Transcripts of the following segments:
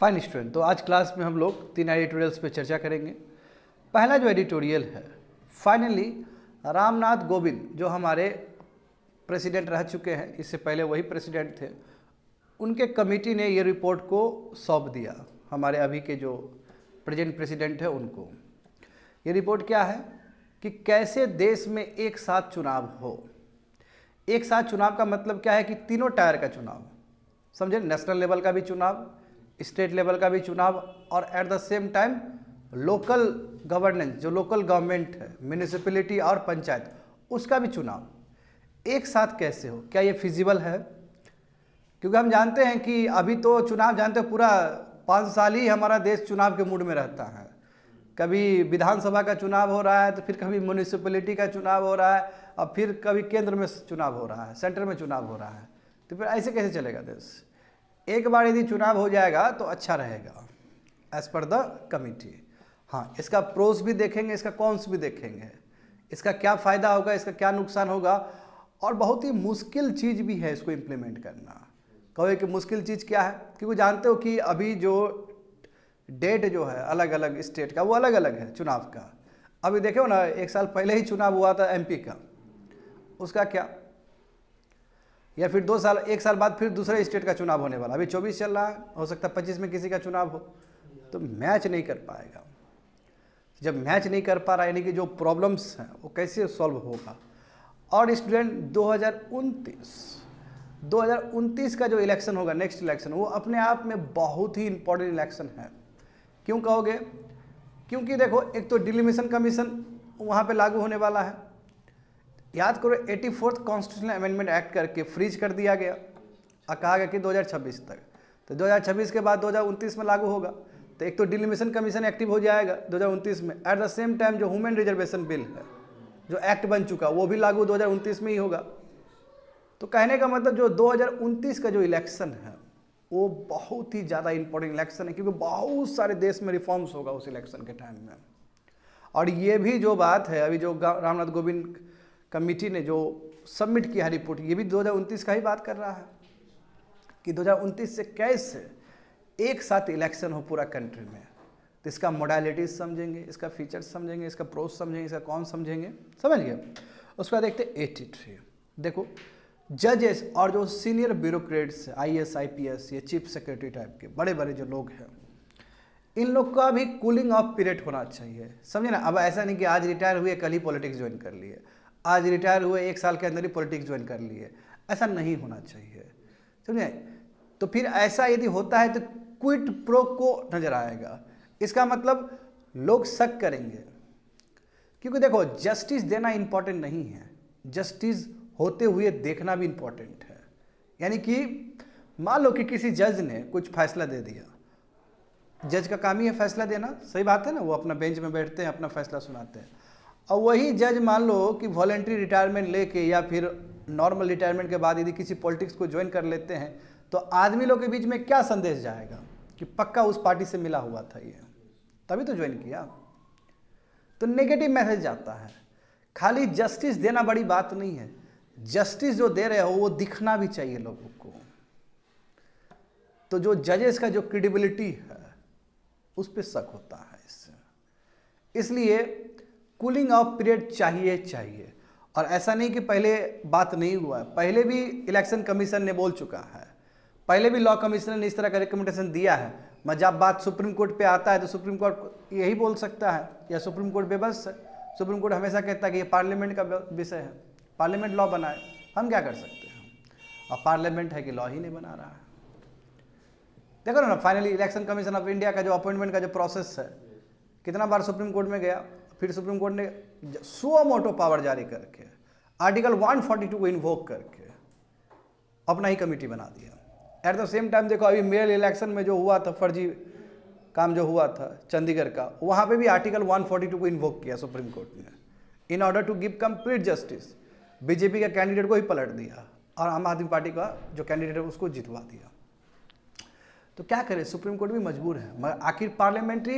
Fine student, तो आज class में हम लोग 3 एडिटोरियल्स पे चर्चा करेंगे। पहला जो एडिटोरियल है, फाइनली रामनाथ कोविंद जो हमारे प्रेसिडेंट रह चुके हैं, इससे पहले वही प्रेसिडेंट थे, उनके कमेटी ने ये रिपोर्ट को सौंप दिया हमारे अभी के जो प्रेजेंट प्रेसिडेंट है उनको। ये रिपोर्ट क्या है कि कैसे देश में एक साथ चुनाव हो। एक साथ चुनाव का मतलब क्या है कि तीनों टायर का चुनाव, समझे, नेशनल लेवल का भी चुनाव, स्टेट लेवल का भी चुनाव और eight the same time local governance, जो लोकल गवर्नमेंट है, म्यूनिसिपैलिटी और पंचायत, उसका भी चुनाव एक साथ कैसे हो। क्या ये फिजिबल है? क्योंकि हम जानते हैं कि अभी तो चुनाव, जानते हो, पूरा 5 साल ही हमारा देश चुनाव के मूड में रहता है। कभी विधानसभा का चुनाव हो रहा है, तो फिर कभी म्यूनिसिपैलिटी का चुनाव हो रहा है, और फिर कभी केंद्र में चुनाव हो रहा है, सेंटर में चुनाव हो रहा है। तो फिर ऐसे कैसे चलेगा देश? एक बार यदि चुनाव हो जाएगा तो अच्छा रहेगा एज पर द कमिटी। हाँ, इसका प्रोस भी देखेंगे, इसका कॉन्स भी देखेंगे, इसका क्या फ़ायदा होगा, इसका क्या नुकसान होगा, और बहुत ही मुश्किल चीज़ भी है इसको इम्प्लीमेंट करना। कहोगे कि मुश्किल चीज़ क्या है? क्योंकि जानते हो कि अभी जो डेट जो है अलग अलग स्टेट का, वो अलग अलग है चुनाव का। अभी देखो ना, 1 साल पहले ही चुनाव हुआ था एमपी का, उसका क्या, या फिर 2 साल, 1 साल बाद फिर दूसरे स्टेट का चुनाव होने वाला। अभी 24 चल रहा है, हो सकता है 25 में किसी का चुनाव हो। तो मैच नहीं कर पाएगा। जब मैच नहीं कर पा रहा, यानी कि जो प्रॉब्लम्स हैं वो कैसे सॉल्व होगा। और स्टूडेंट 2029 का जो इलेक्शन होगा, नेक्स्ट इलेक्शन, वो अपने आप में बहुत ही इंपॉर्टेंट इलेक्शन है। क्यों कहोगे? क्योंकि देखो, एक तो डिलिमिशन कमीशन वहाँ पे लागू होने वाला है। याद करो, 84th कॉन्स्टिट्यूशनल अमेंडमेंट एक्ट करके फ्रीज कर दिया गया और कहा गया कि 2026 तक। तो 2026 के बाद 2029 में लागू होगा। तो एक तो डिलिमिशन कमीशन एक्टिव हो जाएगा 2029 में। एट द सेम टाइम जो ह्यूमन रिजर्वेशन बिल है, जो एक्ट बन चुका, वो भी लागू 2029 में ही होगा। तो कहने का मतलब जो 2029 का जो इलेक्शन है वो बहुत ही ज़्यादा इंपॉर्टेंट इलेक्शन है, क्योंकि बहुत सारे देश में रिफॉर्म्स होगा उस इलेक्शन के टाइम में। और ये भी जो बात है, अभी जो रामनाथ कोविंद कमेटी ने जो सबमिट किया है रिपोर्ट, ये भी 2029 का ही बात कर रहा है कि 2029 से कैसे एक साथ इलेक्शन हो पूरा कंट्री में। तो इसका मोडालिटीज समझेंगे, इसका फीचर्स समझेंगे, इसका प्रोस समझेंगे, इसका कौन समझेंगे, समझ गए। उसके बाद देखते 83। देखो, जजेस और जो सीनियर ब्यूरोक्रेट्स, IAS IPS, ये चीफ सेक्रेटरी टाइप के बड़े बड़े जो लोग हैं, इन लोग का भी कूलिंग ऑफ पीरियड होना चाहिए, समझे ना। अब ऐसा नहीं कि आज रिटायर हुए कल ही पॉलिटिक्स ज्वाइन कर लिए, आज रिटायर हुए 1 साल के अंदर ही पॉलिटिक्स ज्वाइन कर लिए, ऐसा नहीं होना चाहिए, समझे। तो फिर ऐसा यदि होता है तो क्विट प्रो को नजर आएगा। इसका मतलब लोग शक करेंगे, क्योंकि देखो, जस्टिस देना इंपॉर्टेंट नहीं है, जस्टिस होते हुए देखना भी इंपॉर्टेंट है। यानी कि मान लो कि किसी जज ने कुछ फैसला दे दिया, जज का काम ही है फैसला देना, सही बात है ना। वो अपना बेंच में बैठते हैं, अपना फैसला सुनाते हैं। और वही जज मान लो कि वॉलंटरी रिटायरमेंट लेके या फिर नॉर्मल रिटायरमेंट के बाद यदि किसी पॉलिटिक्स को ज्वाइन कर लेते हैं, तो आदमी लोग के बीच में क्या संदेश जाएगा कि पक्का उस पार्टी से मिला हुआ था ये, तभी तो ज्वाइन किया। तो नेगेटिव मैसेज जाता है। खाली जस्टिस देना बड़ी बात नहीं है, जस्टिस जो दे रहे हो वो दिखना भी चाहिए लोगों को। तो जो जजेस का जो क्रेडिबिलिटी है उस पर शक होता है इससे, इसलिए कूलिंग ऑफ पीरियड चाहिए। और ऐसा नहीं कि पहले बात नहीं हुआ है, पहले भी इलेक्शन कमीशन ने बोल चुका है, पहले भी लॉ कमिश्नर ने इस तरह का रिकमेंडेशन दिया है। मैं जब बात सुप्रीम कोर्ट पे आता है तो सुप्रीम कोर्ट यही बोल सकता है, या सुप्रीम कोर्ट बेबस है। सुप्रीम कोर्ट हमेशा कहता है कि ये पार्लियामेंट का विषय है, पार्लियामेंट लॉ बनाए, हम क्या कर सकते हैं। और पार्लियामेंट है कि लॉ ही नहीं बना रहा है। देखो ना, finally election commission of India का जो अपॉइंटमेंट का जो प्रोसेस है, कितना बार सुप्रीम कोर्ट में गया, फिर सुप्रीम कोर्ट ने सुओ मोटो पावर जारी करके आर्टिकल 142 को इन्वोक करके अपना ही कमेटी बना दिया। एट द सेम टाइम देखो, अभी मेयर इलेक्शन में जो हुआ था, फर्जी काम जो हुआ था चंडीगढ़ का, वहाँ पे भी आर्टिकल 142 को इन्वोक किया सुप्रीम कोर्ट ने, in order to give complete justice. BJP का कैंडिडेट को ही पलट दिया और आम आदमी पार्टी का जो कैंडिडेट है उसको जितवा दिया। तो क्या करे, सुप्रीम कोर्ट भी मजबूर है, मगर आखिर पार्लियामेंट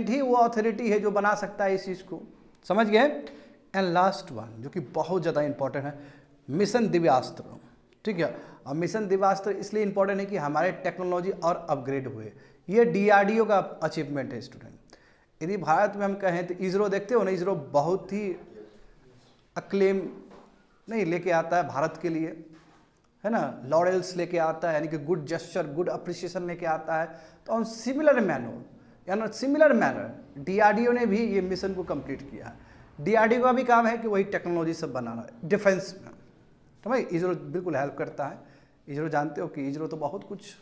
ही वो अथॉरिटी है जो बना सकता है इस चीज़ को, समझ गए। एंड लास्ट वन जो कि बहुत ज़्यादा इंपॉर्टेंट है, मिशन दिव्यास्त्र। ठीक है। और मिशन दिवास्त्र इसलिए इंपॉर्टेंट है कि हमारे टेक्नोलॉजी और अपग्रेड हुए, ये DRDO का अचीवमेंट है स्टूडेंट। यदि भारत में हम कहें तो इसरो देखते हो ना, इसरो बहुत ही अक्लेम नहीं लेके आता है भारत के लिए, है ना, लॉरेल्स लेके आता है, यानी कि गुड जेस्चर, गुड अप्रिसिएशन लेके आता है। तो ऑन सिमिलर मैनर DRDO ने भी ये मिशन को कंप्लीट किया है। DRDO का भी काम है कि वही टेक्नोलॉजी सब बनाना है डिफेंस में, तो भाई इसरो बिल्कुल हेल्प करता है। इसरो जानते हो कि इसरो तो बहुत कुछ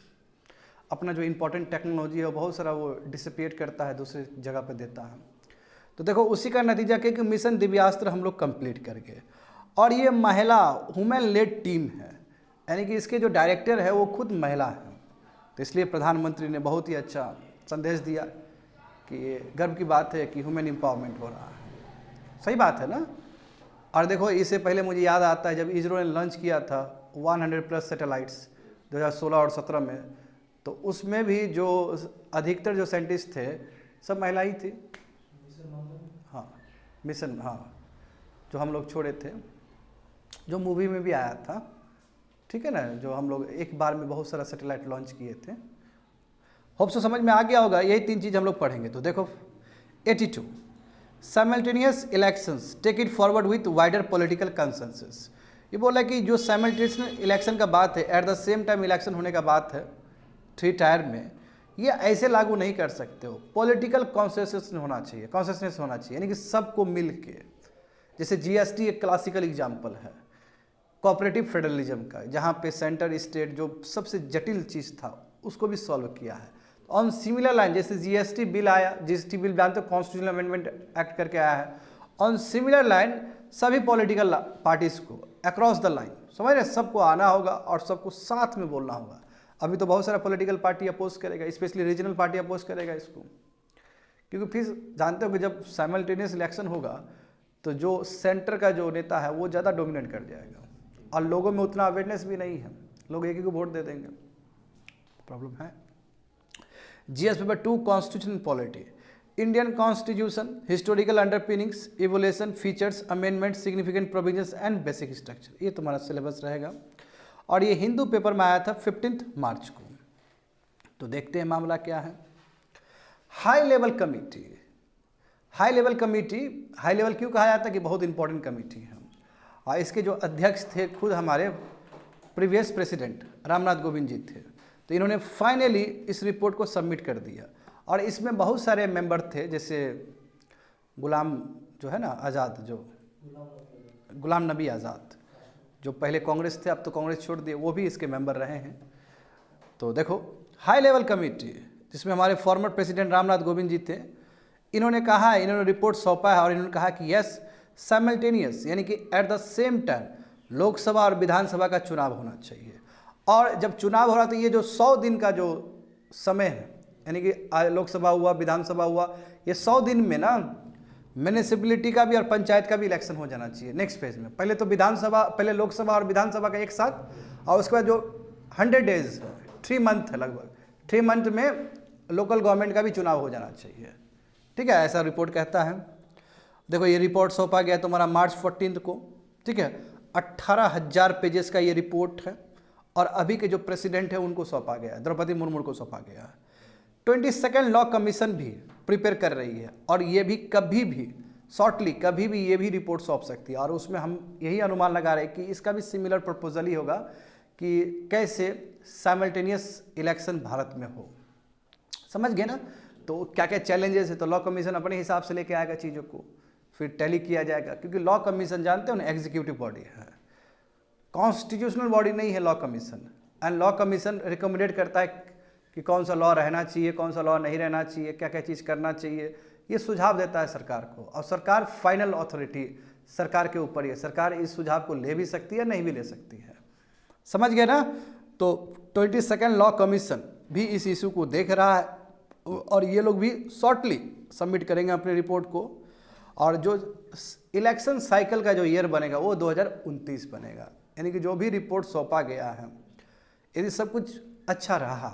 अपना जो इम्पोर्टेंट टेक्नोलॉजी है बहुत सारा वो डिसिपेट करता है, दूसरी जगह पर देता है। तो देखो उसी का नतीजा क्या कि मिशन दिव्यास्त्र हम लोग कंप्लीट कर गए। और ये महिला वुमेन लेड टीम है, यानी कि इसके जो डायरेक्टर है वो खुद महिला है। तो इसलिए प्रधानमंत्री ने बहुत ही अच्छा संदेश दिया कि ये गर्व की बात है कि वुमेन एम्पावरमेंट हो रहा है। सही बात है ना। और देखो इससे पहले मुझे याद आता है जब इसरो ने लॉन्च किया था 100+ सैटेलाइट्स 2016 और 17 में, तो उसमें भी जो अधिकतर जो साइंटिस्ट थे सब महिला ही थी। हाँ मिशन, हाँ जो हम लोग छोड़े थे, जो मूवी में भी आया था, ठीक है ना, जो हम लोग एक बार में बहुत सारा सैटेलाइट लॉन्च किए थे। होप सो समझ में आ गया होगा। यही 3 चीज़ हम लोग पढ़ेंगे। तो देखो 82 simultaneous elections take it forward with wider political consensus. ये बोला कि जो साइमल्टेनियस इलेक्शन का बात है, at the same time election होने का बात है 3 टायर में, ये ऐसे लागू नहीं कर सकते हो। पॉलिटिकल कॉन्सेंसस होना चाहिए, कॉन्सेंसस होना चाहिए, यानी कि सबको मिल के। जैसे GST एक क्लासिकल एग्जाम्पल है कोऑपरेटिव फेडरलिज्म का, जहाँ पे सेंटर स्टेट जो सबसे जटिल चीज़ था उसको भी सॉल्व किया है। ऑन सिमिलर लाइन जैसे GST बिल आया, GST बिल जानते हो कॉन्स्टिट्यूशनल अमेंडमेंट एक्ट करके आया है। ऑन सिमिलर लाइन सभी पॉलिटिकल पार्टीज़ को अक्रॉस द लाइन, समझ रहे, सबको आना होगा और सबको साथ में बोलना होगा। अभी तो बहुत सारा पॉलिटिकल पार्टी अपोज करेगा, स्पेशली रीजनल पार्टी अपोज करेगा इसको, क्योंकि फिर जानते हो कि जब साइमल्टेनियस इलेक्शन होगा तो जो सेंटर का जो नेता है वो ज़्यादा डोमिनेट कर जाएगा और लोगों में उतना अवेयरनेस भी नहीं है, लोग एक ही को वोट दे देंगे, प्रॉब्लम है। GS paper 2 constitution polity, Indian constitution, historical underpinnings, evolution, features, amendment, significant provisions and basic structure, ये तुम्हारा सिलेबस रहेगा। और ये हिंदू पेपर में आया था 15 मार्च को। तो देखते हैं मामला क्या है। High level committee, high level committee, high level क्यों कहा जाता है कि बहुत इंपॉर्टेंट कमेटी है। और इसके जो अध्यक्ष थे खुद हमारे प्रीवियस प्रेसिडेंट रामनाथ कोविंद जी थे। तो इन्होंने फाइनली इस रिपोर्ट को सबमिट कर दिया और इसमें बहुत सारे मेंबर थे, जैसे गुलाम जो है ना आज़ाद, जो गुलाम नबी आज़ाद जो पहले कांग्रेस थे अब तो कांग्रेस छोड़ दिए, वो भी इसके मेंबर रहे हैं। तो देखो हाई लेवल कमेटी जिसमें हमारे फॉर्मर प्रेसिडेंट रामनाथ कोविंद जी थे, इन्होंने कहा है, इन्होंने रिपोर्ट सौंपा है और इन्होंने कहा कि यस साइमल्टेनियस यानी कि eight the same time Lok Sabha और विधानसभा का चुनाव होना चाहिए। और जब चुनाव हो रहा तो ये जो 100 दिन का जो समय है, यानी कि लोकसभा हुआ विधानसभा हुआ, ये 100 दिन में ना म्यूनिसिपैलिटी का भी और पंचायत का भी इलेक्शन हो जाना चाहिए नेक्स्ट फेज में। पहले तो विधानसभा, पहले लोकसभा और विधानसभा का एक साथ, और उसके बाद जो 100 डेज 3 मंथ है लगभग, 3 मंथ में लोकल गवर्नमेंट का भी चुनाव हो जाना चाहिए। ठीक है, ऐसा रिपोर्ट कहता है। देखो ये रिपोर्ट सौंपा गया तुम्हारा मार्च 14 को, ठीक है। 18,000 पेजेस का ये रिपोर्ट है और अभी के जो प्रेसिडेंट है उनको सौंपा गया है, द्रौपदी मुर्मू को सौंपा गया है। 22nd लॉ कमीशन भी प्रिपेयर कर रही है और ये भी कभी भी शॉर्टली कभी भी ये भी रिपोर्ट सौंप सकती है। और उसमें हम यही अनुमान लगा रहे हैं कि इसका भी सिमिलर प्रपोजल ही होगा कि कैसे साइमल्टेनियस इलेक्शन भारत में हो। समझ गए ना। तो क्या क्या चैलेंजेस है, तो लॉ कमीशन अपने हिसाब से लेके आएगा चीज़ों को, फिर टैली किया जाएगा, क्योंकि लॉ कमीशन जानते हो ना एग्जीक्यूटिव बॉडी है, कॉन्स्टिट्यूशनल बॉडी नहीं है law commission. And law commission recommended करता है कि कौन सा लॉ रहना चाहिए, कौन सा लॉ नहीं रहना चाहिए, क्या क्या चीज़ करना चाहिए, ये सुझाव देता है सरकार को। और सरकार फाइनल अथॉरिटी सरकार के ऊपर ही है, सरकार इस सुझाव को ले भी सकती है नहीं भी ले सकती है। समझ गए ना। तो 22nd लॉ कमीशन भी इस इशू को देख रहा है और ये लोग भी शॉर्टली सबमिट करेंगे अपनी रिपोर्ट को। और जो इलेक्शन साइकिल का जो ईयर बनेगा वो 2029 बनेगा, यानी कि जो भी रिपोर्ट सौंपा गया है यदि सब कुछ अच्छा रहा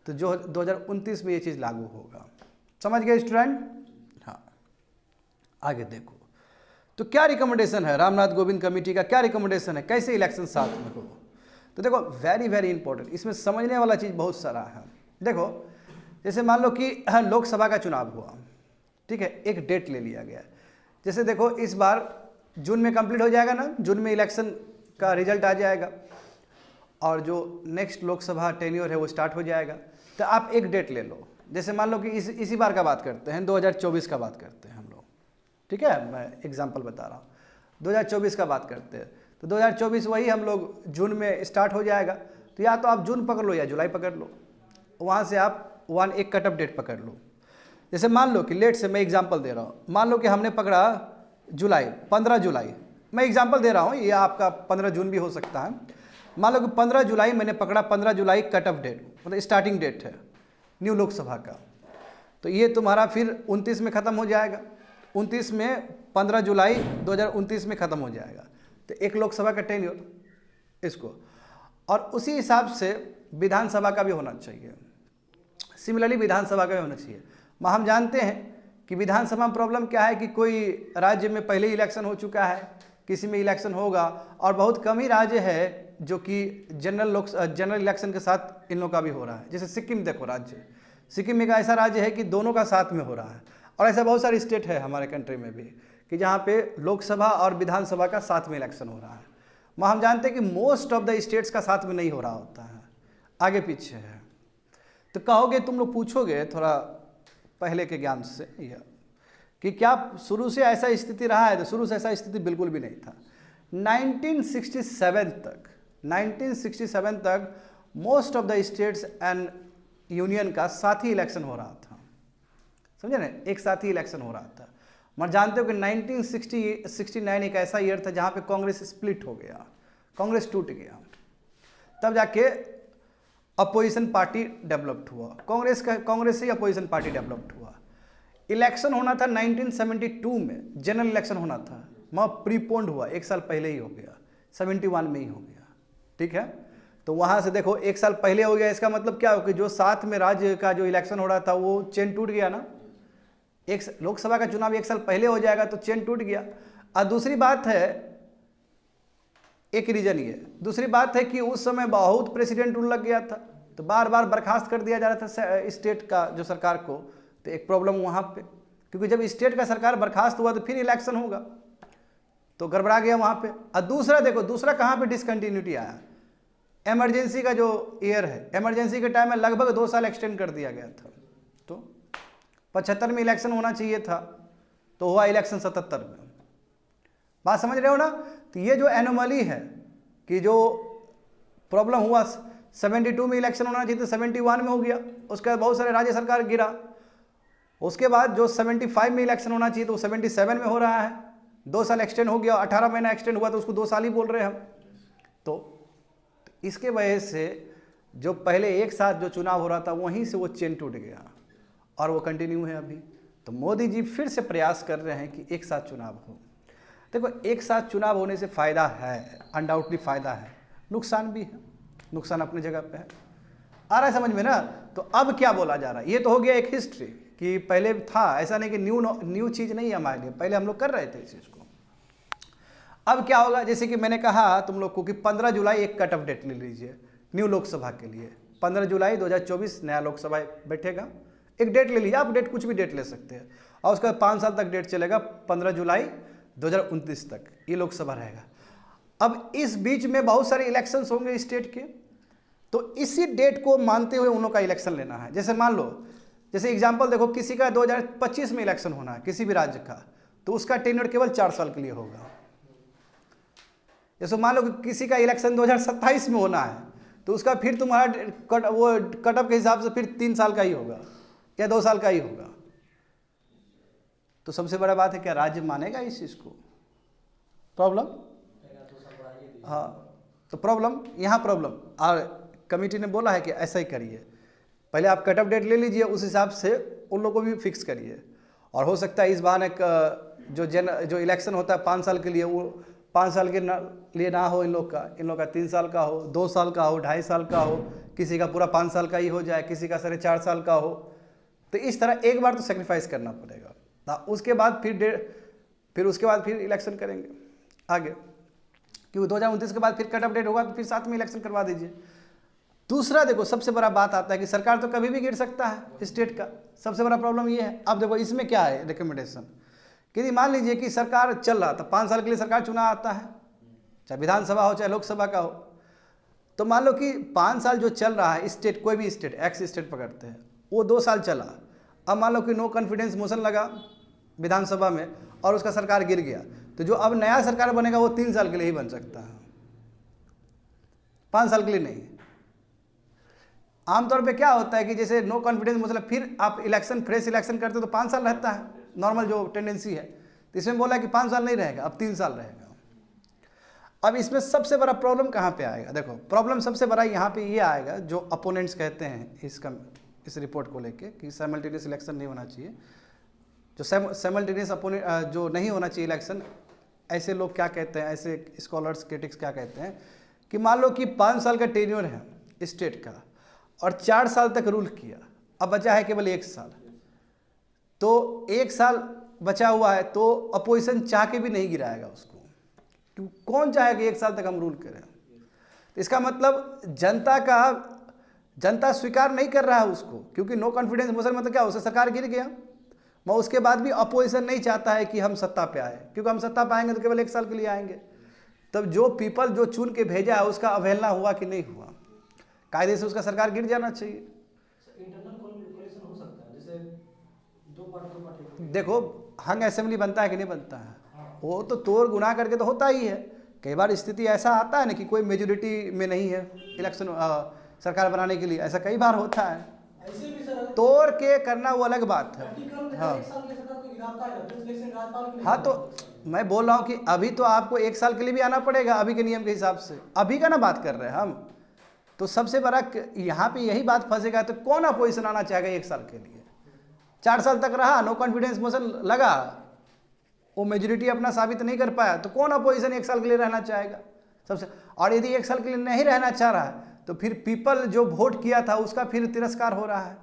तो जो 2029 में ये चीज़ लागू होगा। समझ गए स्टूडेंट। हाँ आगे देखो तो क्या रिकमेंडेशन है रामनाथ कोविंद कमेटी का, क्या रिकमेंडेशन है कैसे इलेक्शन साथ में हो। तो देखो वेरी वेरी इंपॉर्टेंट, इसमें समझने वाला चीज़ बहुत सारा है। देखो जैसे मान लो कि लोकसभा का चुनाव हुआ, ठीक है, एक डेट ले लिया गया। जैसे देखो इस बार जून में कंप्लीट हो जाएगा ना, जून में इलेक्शन का रिजल्ट आ जाएगा और जो नेक्स्ट लोकसभा टेन्योर है वो स्टार्ट हो जाएगा। तो आप एक डेट ले लो, जैसे मान लो कि इसी बार का बात करते हैं, 2024 का बात करते हैं हम लोग, ठीक है, मैं एग्जांपल बता रहा हूँ, 2024 का बात करते हैं। तो 2024 वही हम लोग जून में स्टार्ट हो जाएगा। तो या तो आप जून पकड़ लो या जुलाई पकड़ लो, वहाँ से आप एक कट ऑफ डेट पकड़ लो। जैसे मान लो कि लेट से मैं एग्जांपल दे रहा हूँ, मान लो कि हमने पकड़ा जुलाई, 15 जुलाई, मैं एग्जांपल दे रहा हूँ, ये आपका 15 जून भी हो सकता है। मान लो कि 15 जुलाई मैंने पकड़ा, 15 जुलाई कट ऑफ डेट, मतलब स्टार्टिंग डेट है न्यू लोकसभा का। तो ये तुम्हारा फिर 29 में ख़त्म हो जाएगा, 29 में 15 जुलाई 2029 में ख़त्म हो जाएगा। तो एक लोकसभा का टेन्योर इसको, और उसी हिसाब से विधानसभा का भी होना चाहिए, सिमिलरली विधानसभा का भी होना चाहिए। हम जानते हैं कि विधानसभा में प्रॉब्लम क्या है कि कोई राज्य में पहले ही इलेक्शन हो चुका है, किसी में इलेक्शन होगा, और बहुत कम ही राज्य है जो कि जनरल इलेक्शन के साथ इन लोगों का भी हो रहा है। जैसे सिक्किम देखो, राज्य सिक्किम एक ऐसा राज्य है कि दोनों का साथ में हो रहा है, और ऐसा बहुत सारे स्टेट है हमारे कंट्री में भी कि जहाँ पे लोकसभा और विधानसभा का साथ में इलेक्शन हो रहा है। हम जानते हैं कि मोस्ट ऑफ द स्टेट्स का साथ में नहीं हो रहा होता है, आगे पीछे है। तो कहोगे, तुम लोग पूछोगे थोड़ा पहले के ज्ञान से यह कि क्या शुरू से ऐसा स्थिति रहा है? तो शुरू से ऐसा स्थिति बिल्कुल भी नहीं था। 1967 तक most of the states and union का साथ ही इलेक्शन हो रहा था, समझे ना, एक साथ ही इलेक्शन हो रहा था। मैं जानते हो कि 1969 एक ऐसा ईयर था जहाँ पे कांग्रेस स्प्लिट हो गया, कांग्रेस टूट गया, तब जाके अपोजिशन पार्टी डेवलप्ड हुआ, कांग्रेस से ही अपोजिशन पार्टी डेवलप्ड हुआ। इलेक्शन होना था 1972 में, जनरल इलेक्शन होना था, वहाँ प्रीपोन्ड हुआ, एक साल पहले ही हो गया, 71 में ही हो गया, ठीक है। तो वहाँ से देखो एक साल पहले हो गया, इसका मतलब क्या हो कि जो साथ में राज्य का जो इलेक्शन हो रहा था वो चेन टूट गया ना, एक लोकसभा का चुनाव एक साल पहले हो जाएगा तो चेन टूट गया। और दूसरी बात है, एक रीजन ये, दूसरी बात है कि उस समय बहुत प्रेसिडेंट रूल लग गया था, तो बार बार बर्खास्त कर दिया जा रहा था स्टेट का जो सरकार को। तो एक प्रॉब्लम वहाँ पे, क्योंकि जब स्टेट का सरकार बर्खास्त हुआ तो फिर इलेक्शन होगा, तो गड़बड़ा गया वहाँ पे। और दूसरा देखो, दूसरा कहाँ पे डिसकंटिन्यूटी आया, इमरजेंसी का जो ईयर है, इमरजेंसी के टाइम में लगभग 2 साल एक्सटेंड कर दिया गया था। तो 75 में इलेक्शन होना चाहिए था, तो हुआ इलेक्शन 77 में। बात समझ रहे हो ना? तो ये जो एनोमली है कि जो प्रॉब्लम हुआ, 72 में इलेक्शन होना चाहिए तो 71 में हो गया, उसके बाद बहुत सारे राज्य सरकार गिरा। उसके बाद जो 75 में इलेक्शन होना चाहिए तो 77 में हो रहा है, 2 साल एक्सटेंड हो गया, 18 महीना एक्सटेंड हुआ तो उसको 2 साल ही बोल रहे हैं हम। तो इसके वजह से जो पहले एक साथ जो चुनाव हो रहा था वहीं से वो चेन टूट गया और वो कंटिन्यू है अभी। तो मोदी जी फिर से प्रयास कर रहे हैं कि एक साथ चुनाव हो। देखो, एक साथ चुनाव होने से फ़ायदा है, अनडाउटली फ़ायदा है, नुकसान भी है, नुकसान अपनी जगह पे है। आ रहा है समझ में ना? तो अब क्या बोला जा रहा है, ये तो हो गया एक हिस्ट्री कि पहले था, ऐसा नहीं कि न्यू चीज़ नहीं है हमारे लिए, पहले हम लोग कर रहे थे इस चीज़ को। अब क्या होगा, जैसे कि मैंने कहा तुम लोग को कि 15 जुलाई एक कट ऑफ डेट ले लीजिए न्यू लोकसभा के लिए। 15 जुलाई 2024 नया लोकसभा बैठेगा, एक डेट ले लीजिए आप, डेट कुछ भी डेट ले सकते हैं, और उसका 5 साल तक डेट चलेगा, 15 जुलाई 2029 तक ये लोकसभा रहेगा। अब इस बीच में बहुत सारे इलेक्शंस होंगे स्टेट के, तो इसी डेट को मानते हुए उन लोगों का इलेक्शन लेना है। जैसे मान लो, जैसे एग्जांपल देखो, किसी का 2025 में इलेक्शन होना है किसी भी राज्य का, तो उसका टेन्योर केवल 4 साल के लिए होगा। जैसे मान लो कि किसी का इलेक्शन 2027 में होना है, तो उसका फिर तुम्हारा कट ऑफ के हिसाब से फिर 3 साल का ही होगा या 2 साल का ही होगा। तो सबसे बड़ा बात है, क्या राज्य मानेगा इस चीज़ को? प्रॉब्लम, हाँ, तो प्रॉब्लम यहाँ प्रॉब्लम, और कमेटी ने बोला है कि ऐसा ही करिए, पहले आप कट ऑफ डेट ले लीजिए, उस हिसाब से उन लोगों को भी फिक्स करिए। और हो सकता है इस बार एक जो इलेक्शन होता है 5 साल के लिए, वो 5 साल के लिए ना हो इन लोग का 3 साल का हो, 2 साल का हो, 2.5 साल का हो, किसी का पूरा 5 साल का ही हो जाए, किसी का 4.5 साल का हो। तो इस तरह एक बार तो सेक्रीफाइस करना पड़ेगा, उसके बाद फिर उसके बाद फिर इलेक्शन करेंगे आगे। क्योंकि 2029 के बाद फिर कट ऑफ डेट होगा तो फिर साथ में इलेक्शन करवा दीजिए। दूसरा देखो, सबसे बड़ा बात आता है कि सरकार तो कभी भी गिर सकता है स्टेट का, सबसे बड़ा प्रॉब्लम ये है। अब देखो इसमें क्या है रिकमेंडेशन, कि मान लीजिए कि सरकार चल रहा था, 5 साल के लिए सरकार चुनाव आता है, चाहे विधानसभा हो चाहे लोकसभा का हो, तो मान लो कि 5 साल जो चल रहा है स्टेट, कोई भी स्टेट, एक्स स्टेट पकड़ते हैं, वो 2 साल चला। अब मान लो कि नो कॉन्फिडेंस मोशन लगा विधानसभा में और उसका सरकार गिर गया, तो जो अब नया सरकार बनेगा वो 3 साल के लिए ही बन सकता है, 5 साल के लिए नहीं। आमतौर पे क्या होता है कि जैसे नो कॉन्फिडेंस मोशन, फिर आप इलेक्शन, फ्रेश इलेक्शन करते हो तो 5 साल रहता है, नॉर्मल जो टेंडेंसी है। तो इसमें बोला कि 5 साल नहीं रहेगा, अब 3 साल रहेगा। अब इसमें सबसे बड़ा प्रॉब्लम कहाँ पे आएगा? देखो प्रॉब्लम सबसे बड़ा यहाँ पे ये आएगा, जो अपोनेंट्स कहते हैं इस रिपोर्ट को लेके कि साइमल्टेनियस इलेक्शन नहीं होना चाहिए, जो साइमल्टेनियस जो नहीं होना चाहिए इलेक्शन, ऐसे लोग क्या कहते हैं, ऐसे स्कॉलर्स क्रिटिक्स क्या कहते हैं कि मान लो कि 5 साल का टेन्योर है स्टेट का और 4 साल तक रूल किया, अब बचा है केवल 1 साल, तो 1 साल बचा हुआ है तो अपोजिशन चाह के भी नहीं गिराएगा उसको, क्योंकि कौन चाहेगा 1 साल तक हम रूल करें। तो इसका मतलब जनता स्वीकार नहीं कर रहा है उसको, क्योंकि नो कॉन्फिडेंस मोशन मतलब क्या, उससे सरकार गिर गया, मगर उसके बाद भी अपोजिशन नहीं चाहता है कि हम सत्ता पे आए, क्योंकि हम सत्ता पे आएंगे तो केवल 1 साल के लिए आएंगे। तब जो पीपल जो चुन के भेजा है उसका अवहेलना हुआ कि नहीं हुआ, कायदे से उसका सरकार गिर जाना चाहिए। इंटरनल कोलिशन हो सकता है, जैसे दो पार्टी देखो हंग असेंबली बनता है कि नहीं बनता है, वो तो तोड़ गुना करके तो होता ही है। कई बार स्थिति ऐसा आता है ना कि कोई मेजोरिटी में नहीं है इलेक्शन सरकार बनाने के लिए, ऐसा कई बार होता है, ऐसे भी सर तोड़ के करना वो अलग बात है। हाँ हाँ, तो मैं बोल रहा हूँ कि अभी तो आपको 1 साल के लिए भी आना पड़ेगा अभी के नियम के हिसाब से, अभी का ना बात कर रहे हैं हम। तो सबसे बड़ा यहाँ पे यही बात फंसेगा, तो कौन अपोजिशन आना चाहेगा 1 साल के लिए? 4 साल तक रहा, नो कॉन्फिडेंस मोशन लगा, वो मेजोरिटी अपना साबित नहीं कर पाया, तो कौन अपोजिशन 1 साल के लिए रहना चाहेगा सबसे? और यदि 1 साल के लिए नहीं रहना चाह रहा है तो फिर पीपल जो वोट किया था उसका फिर तिरस्कार हो रहा है।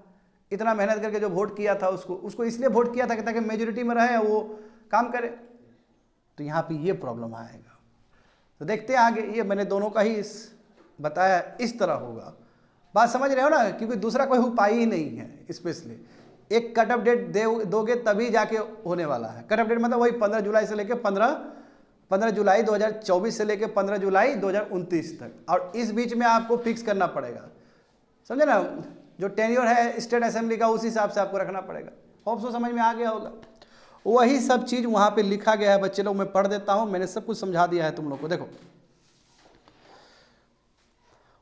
इतना मेहनत करके जो वोट किया था उसको इसलिए वोट किया था कि ताकि मेजोरिटी में रहे, वो काम करे। तो यहाँ पे ये प्रॉब्लम आएगा। तो देखते हैं आगे, ये मैंने दोनों का ही बताया इस तरह होगा, बात समझ रहे हो ना, क्योंकि दूसरा कोई उपाय ही नहीं है। स्पेशली एक कट ऑफ डेट दोगे तभी जाके होने वाला है। कट ऑफ डेट मतलब वही 15 जुलाई से लेकर 15 जुलाई 2024 से लेकर 15 जुलाई 2029 तक, और इस बीच में आपको फिक्स करना पड़ेगा, समझे ना, जो टेन्योर है स्टेट असेंबली का, उसी हिसाब से आपको रखना पड़ेगा। होप सो समझ में आ गया होगा। वही सब चीज़ वहाँ पे लिखा गया है बच्चे लोग, मैं पढ़ देता हूँ, मैंने सब कुछ समझा दिया है तुम लोग को। देखो,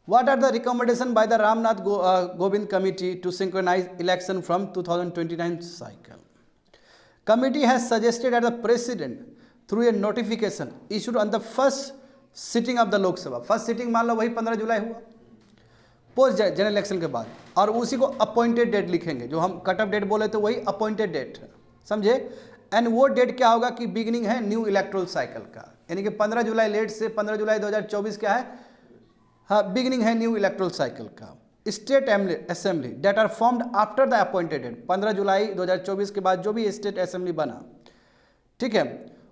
What are the recommendation by the Ramnath Govind Committee to synchronize election from 2029 cycle? Committee has suggested that the President, through a notification issued on the first sitting of the Lok Sabha, first sitting मान लो वही 15 जुलाई हुआ, post general election के बाद, और उसी को appointed date लिखेंगे, जो हम कट ऑफ डेट बोले तो वही अपॉइंटेड डेट है, समझे। एंड वो डेट क्या होगा कि बिगिनिंग है न्यू इलेक्ट्रल साइकिल का, यानी कि 15 जुलाई लेट से 15 जुलाई 2024 क्या है, हाँ, बिगिनिंग है न्यू इलेक्ट्रल साइकिल का। State assembly that are formed after the appointed date, 15 जुलाई 2024 के बाद जो भी स्टेट असेंबली बना, ठीक है,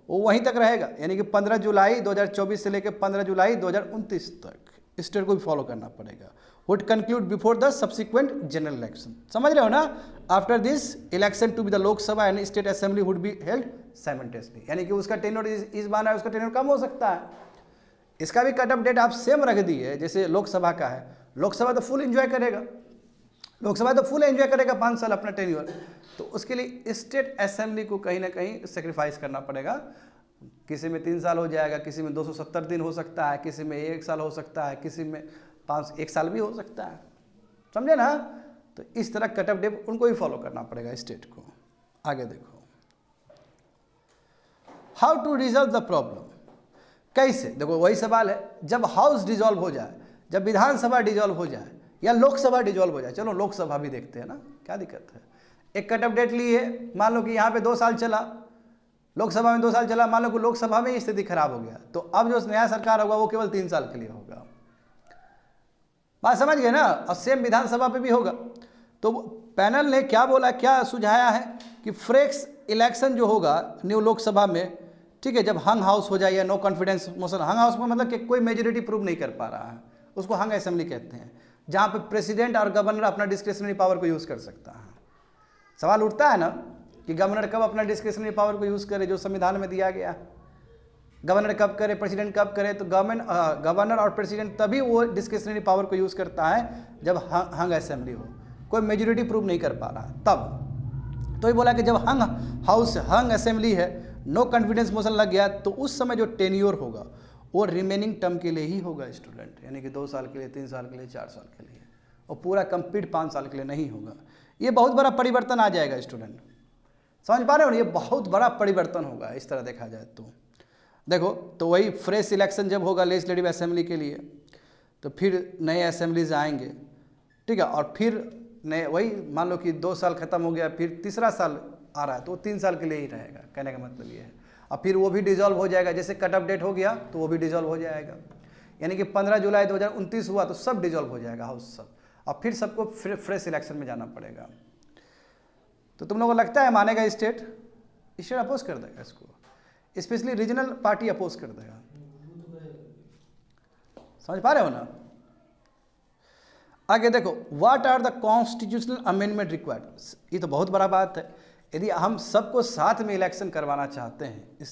वो वहीं तक रहेगा, यानी कि 15 जुलाई 2024 से लेकर 15 जुलाई 2029 तक स्टेट को भी फॉलो करना पड़ेगा। Would conclude before the subsequent general election, समझ रहे हो ना। After this election to be the Lok Sabha and state assembly would be held simultaneously, यानी कि उसका टेन्योर इस बार है, उसका टेन्योर कम हो सकता है। इसका भी कट ऑफ डेट आप सेम रख दिए जैसे लोकसभा का है। लोकसभा तो फुल एंजॉय करेगा, 5 साल अपना टेन्योर, तो उसके लिए स्टेट असेंबली को कहीं ना कहीं सेक्रीफाइस करना पड़ेगा। किसी में 3 साल हो जाएगा, किसी में 270 दिन हो सकता है, किसी में 1 साल हो सकता है, किसी में 1 साल भी हो सकता है, समझे ना। तो इस तरह कट ऑफ डेट उनको ही फॉलो करना पड़ेगा स्टेट को। आगे देखो, how to resolve the problem, कैसे, देखो वही सवाल है, जब हाउस डिजॉल्व हो जाए, जब विधानसभा डिजॉल्व हो जाए या लोकसभा डिजॉल्व हो जाए, चलो लोकसभा भी देखते हैं ना, क्या दिक्कत है। एक कट ऑफ डेट लिए, मान लो कि यहाँ पे 2 साल चला, लोकसभा में 2 साल चला, मान लो कि लोकसभा में स्थिति खराब हो गया, तो अब जो नया सरकार होगा वो केवल 3 साल के लिए होगा, बात समझ गए ना। और सेम विधानसभा पे भी होगा। तो पैनल ने क्या बोला, क्या सुझाया है कि फ्रेश इलेक्शन जो होगा न्यू लोकसभा में ठीक है, जब हंग हाउस हो जाए या नो कॉन्फिडेंस मोशन, हंग हाउस में मतलब कि कोई मेजोरिटी प्रूव नहीं कर पा रहा है, उसको हंग असेंबली कहते हैं, जहाँ पे प्रेसिडेंट और गवर्नर अपना डिस्क्रिशनरी पावर को यूज़ कर सकता है। सवाल उठता है ना कि गवर्नर कब अपना डिस्क्रिशनरी पावर को यूज़ करे, जो संविधान में दिया गया है। गवर्नर कब करे, प्रेसिडेंट कब करे, तो गवर्नर और प्रेसिडेंट तभी वो डिस्क्रिशनरी पावर को यूज़ करता है जब हंग असेंबली हो, कोई मेजोरिटी प्रूव नहीं कर पा रहा तब। तो ये बोला कि जब हंग असेंबली है, नो कॉन्फिडेंस मोशन लग गया, तो उस समय जो टेन्योर होगा वो रिमेनिंग टर्म के लिए ही होगा स्टूडेंट, यानी कि 2 साल के लिए, 3 साल के लिए, 4 साल के लिए, और पूरा कंप्लीट 5 साल के लिए नहीं होगा। ये बहुत बड़ा परिवर्तन आ जाएगा स्टूडेंट, समझ पा रहे हो ना, ये बहुत बड़ा परिवर्तन होगा इस तरह देखा जाए तो। देखो, तो वही फ्रेश इलेक्शन जब होगा लेजिस्लेटिव असेंबली के लिए, तो फिर नए असेंबलीज आएंगे, ठीक है, और फिर नए, वही मान लो कि 2 साल खत्म हो गया, फिर तीसरा साल आ रहा है, तो 3 साल के लिए ही रहेगा, कहने का मतलब ये है। और फिर वो भी डिजॉल्व हो जाएगा, जैसे कट ऑफ डेट हो गया तो वो भी डिजॉल्व हो जाएगा, यानी कि 15 जुलाई 2029 हुआ तो सब डिजॉल्व हो जाएगा हाउस सब, और फिर सबको फ्रेश इलेक्शन में जाना पड़ेगा। तो तुम लोगों को लगता है मानेगा स्टेट अपोज कर देगा इसको, स्पेशली रीजनल पार्टी अपोज कर देगा, समझ पा रहे हो ना। आगे देखो, what are the constitutional amendment required, ये तो बहुत बड़ा बात है। यदि हम सबको साथ में इलेक्शन करवाना चाहते हैं,